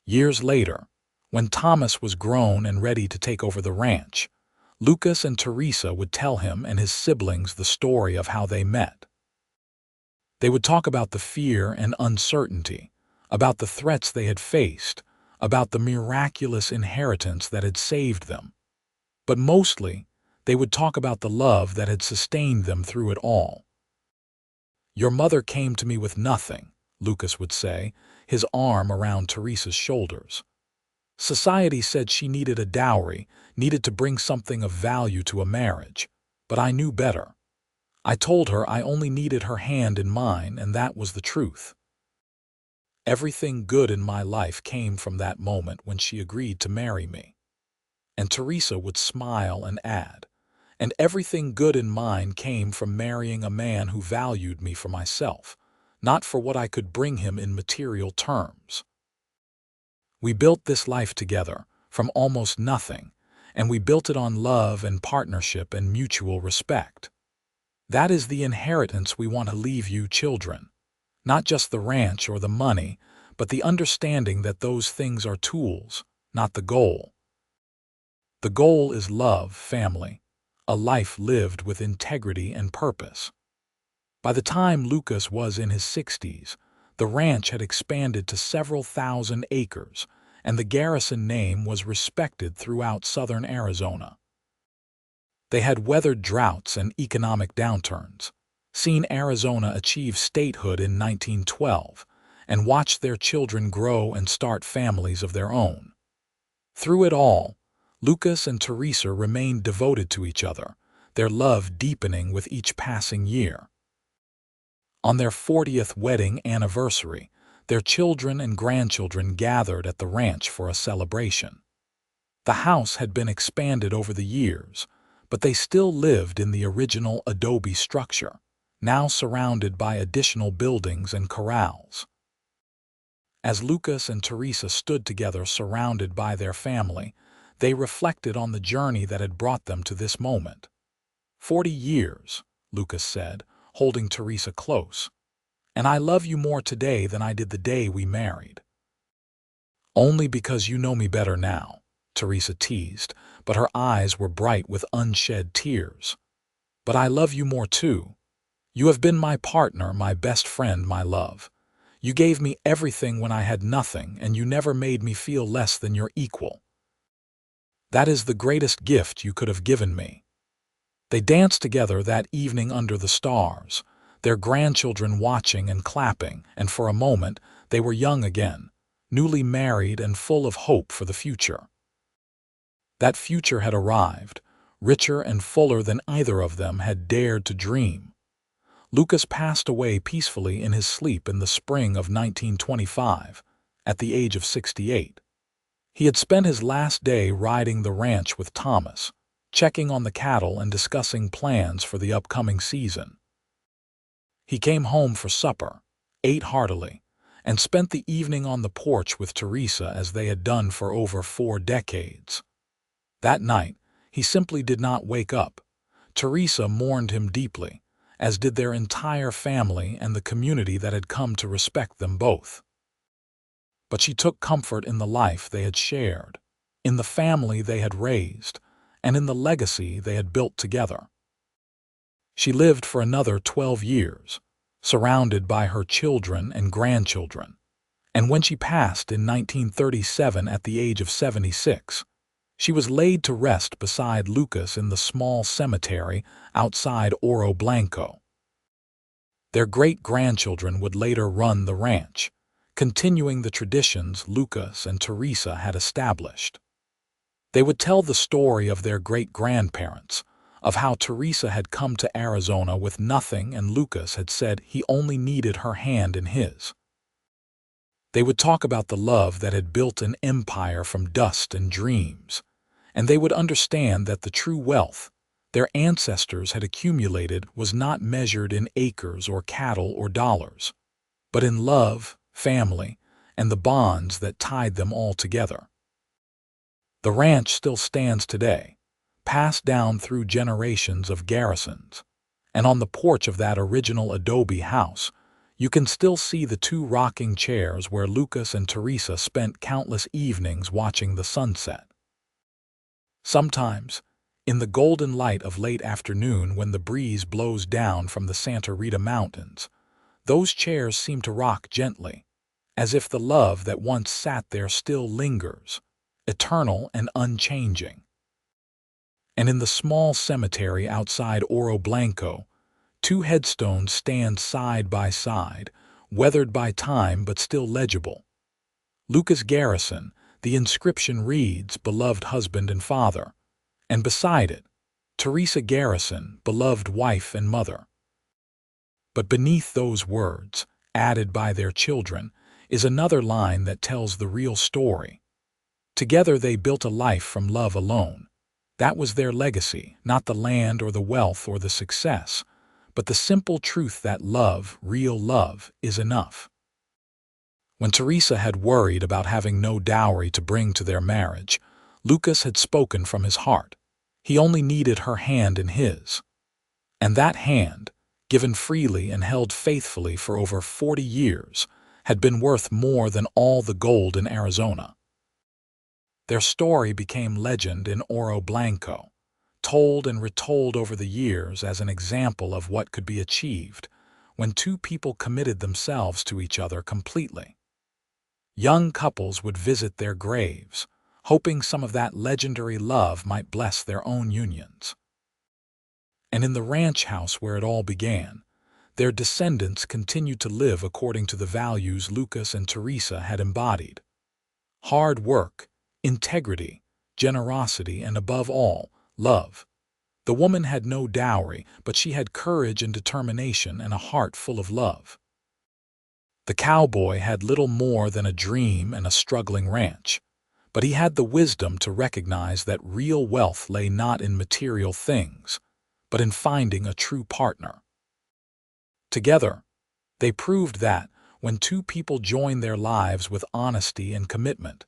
Years later, when Thomas was grown and ready to take over the ranch, Lucas and Teresa would tell him and his siblings the story of how they met. They would talk about the fear and uncertainty, about the threats they had faced, about the miraculous inheritance that had saved them. But mostly, they would talk about the love that had sustained them through it all. "Your mother came to me with nothing," Lucas would say, his arm around Teresa's shoulders. "Society said she needed a dowry, needed to bring something of value to a marriage, but I knew better. I told her I only needed her hand in mine, and that was the truth. Everything good in my life came from that moment when she agreed to marry me." And Teresa would smile and add, "And everything good in mine came from marrying a man who valued me for myself, not for what I could bring him in material terms. We built this life together, from almost nothing, and we built it on love and partnership and mutual respect. That is the inheritance we want to leave you children. Not just the ranch or the money, but the understanding that those things are tools, not the goal. The goal is love, family, a life lived with integrity and purpose." By the time Lucas was in his 60s, the ranch had expanded to several thousand acres, and the Garrison name was respected throughout southern Arizona. They had weathered droughts and economic downturns, seen Arizona achieve statehood in 1912, and watched their children grow and start families of their own. Through it all, Lucas and Teresa remained devoted to each other, their love deepening with each passing year. On their 40th wedding anniversary, their children and grandchildren gathered at the ranch for a celebration. The house had been expanded over the years, but they still lived in the original adobe structure, now surrounded by additional buildings and corrals. As Lucas and Teresa stood together surrounded by their family, they reflected on the journey that had brought them to this moment. 40 years, Lucas said, holding Teresa close. "And I love you more today than I did the day we married." "Only because you know me better now," Teresa teased, but her eyes were bright with unshed tears. "But I love you more too. You have been my partner, my best friend, my love. You gave me everything when I had nothing, and you never made me feel less than your equal. That is the greatest gift you could have given me." They danced together that evening under the stars, their grandchildren watching and clapping, and for a moment they were young again, newly married and full of hope for the future. That future had arrived, richer and fuller than either of them had dared to dream. Lucas passed away peacefully in his sleep in the spring of 1925, at the age of 68. He had spent his last day riding the ranch with Thomas, checking on the cattle and discussing plans for the upcoming season. He came home for supper, ate heartily, and spent the evening on the porch with Teresa as they had done for over 4 decades. That night, he simply did not wake up. Teresa mourned him deeply, as did their entire family and the community that had come to respect them both. But she took comfort in the life they had shared, in the family they had raised, and in the legacy they had built together. She lived for another 12 years, surrounded by her children and grandchildren, and when she passed in 1937 at the age of 76, she was laid to rest beside Lucas in the small cemetery outside Oro Blanco. Their great-grandchildren would later run the ranch, continuing the traditions Lucas and Teresa had established. They would tell the story of their great-grandparents, of how Teresa had come to Arizona with nothing and Lucas had said he only needed her hand in his. They would talk about the love that had built an empire from dust and dreams, and they would understand that the true wealth their ancestors had accumulated was not measured in acres or cattle or dollars, but in love, family, and the bonds that tied them all together. The ranch still stands today, passed down through generations of Garrisons, and on the porch of that original adobe house, you can still see the two rocking chairs where Lucas and Teresa spent countless evenings watching the sunset. Sometimes, in the golden light of late afternoon when the breeze blows down from the Santa Rita Mountains, those chairs seem to rock gently, as if the love that once sat there still lingers, eternal and unchanging. And in the small cemetery outside Oro Blanco, two headstones stand side by side, weathered by time but still legible. Lucas Garrison, the inscription reads, "Beloved husband and father," and beside it, Teresa Garrison, "Beloved wife and mother." But beneath those words, added by their children, is another line that tells the real story. Together they built a life from love alone. That was their legacy, not the land or the wealth or the success, but the simple truth that love, real love, is enough. When Teresa had worried about having no dowry to bring to their marriage, Lucas had spoken from his heart. He only needed her hand in his. And that hand, given freely and held faithfully for over 40 years, had been worth more than all the gold in Arizona. Their story became legend in Oro Blanco, told and retold over the years as an example of what could be achieved when two people committed themselves to each other completely. Young couples would visit their graves, hoping some of that legendary love might bless their own unions. And in the ranch house where it all began, their descendants continued to live according to the values Lucas and Teresa had embodied. Hard work, integrity, generosity, and above all, love. The woman had no dowry, but she had courage and determination and a heart full of love. The cowboy had little more than a dream and a struggling ranch, but he had the wisdom to recognize that real wealth lay not in material things, but in finding a true partner. Together, they proved that when two people join their lives with honesty and commitment,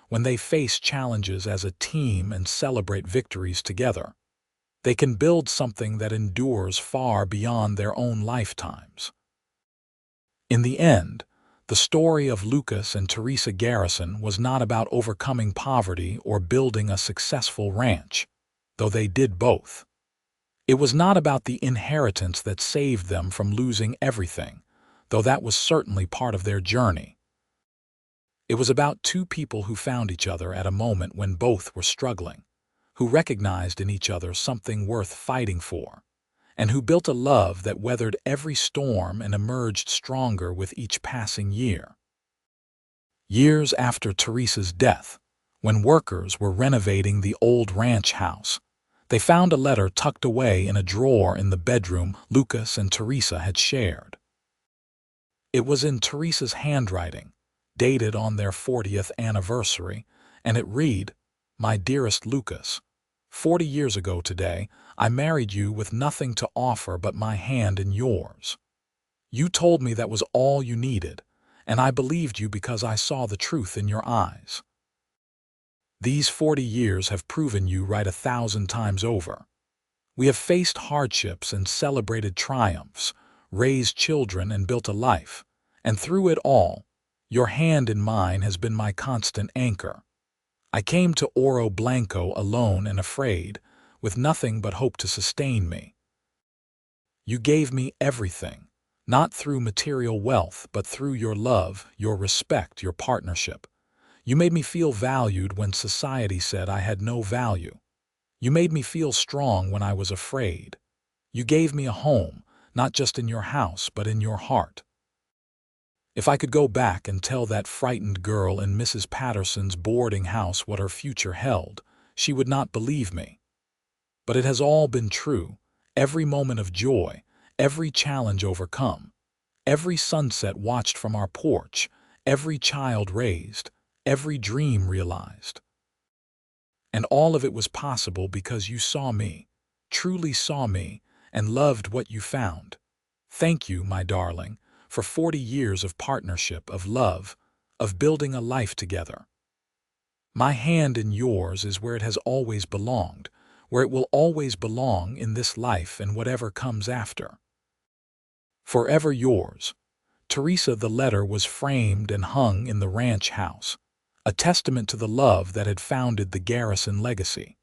when they face challenges as a team and celebrate victories together, they can build something that endures far beyond their own lifetimes. In the end, the story of Lucas and Teresa Garrison was not about overcoming poverty or building a successful ranch, though they did both. It was not about the inheritance that saved them from losing everything, though that was certainly part of their journey. It was about two people who found each other at a moment when both were struggling, who recognized in each other something worth fighting for, and who built a love that weathered every storm and emerged stronger with each passing year. Years after Teresa's death, when workers were renovating the old ranch house, they found a letter tucked away in a drawer in the bedroom Lucas and Teresa had shared. It was in Teresa's handwriting, dated on their 40th anniversary, and it read, "My dearest Lucas, 40 years ago today, I married you with nothing to offer but my hand in yours. You told me that was all you needed, and I believed you because I saw the truth in your eyes. These 40 years have proven you right 1,000 times over. We have faced hardships and celebrated triumphs, raised children and built a life, and through it all, your hand in mine has been my constant anchor. I came to Oro Blanco alone and afraid, with nothing but hope to sustain me. You gave me everything, not through material wealth, but through your love, your respect, your partnership. You made me feel valued when society said I had no value. You made me feel strong when I was afraid. You gave me a home, not just in your house, but in your heart. If I could go back and tell that frightened girl in Mrs. Patterson's boarding house what her future held, she would not believe me. But it has all been true, every moment of joy, every challenge overcome, every sunset watched from our porch, every child raised, every dream realized. And all of it was possible because you saw me, truly saw me, and loved what you found. Thank you, my darling, for 40 years of partnership, of love, of building a life together. My hand in yours is where it has always belonged, where it will always belong in this life and whatever comes after. Forever yours. Teresa. The letter was framed and hung in the ranch house, a testament to the love that had founded the Garrison legacy.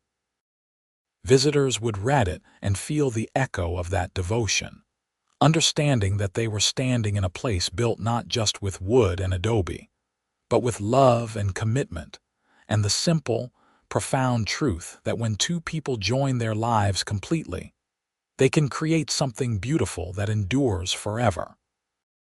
Visitors would read it and feel the echo of that devotion, understanding that they were standing in a place built not just with wood and adobe, but with love and commitment, and the simple, profound truth that when two people join their lives completely, they can create something beautiful that endures forever.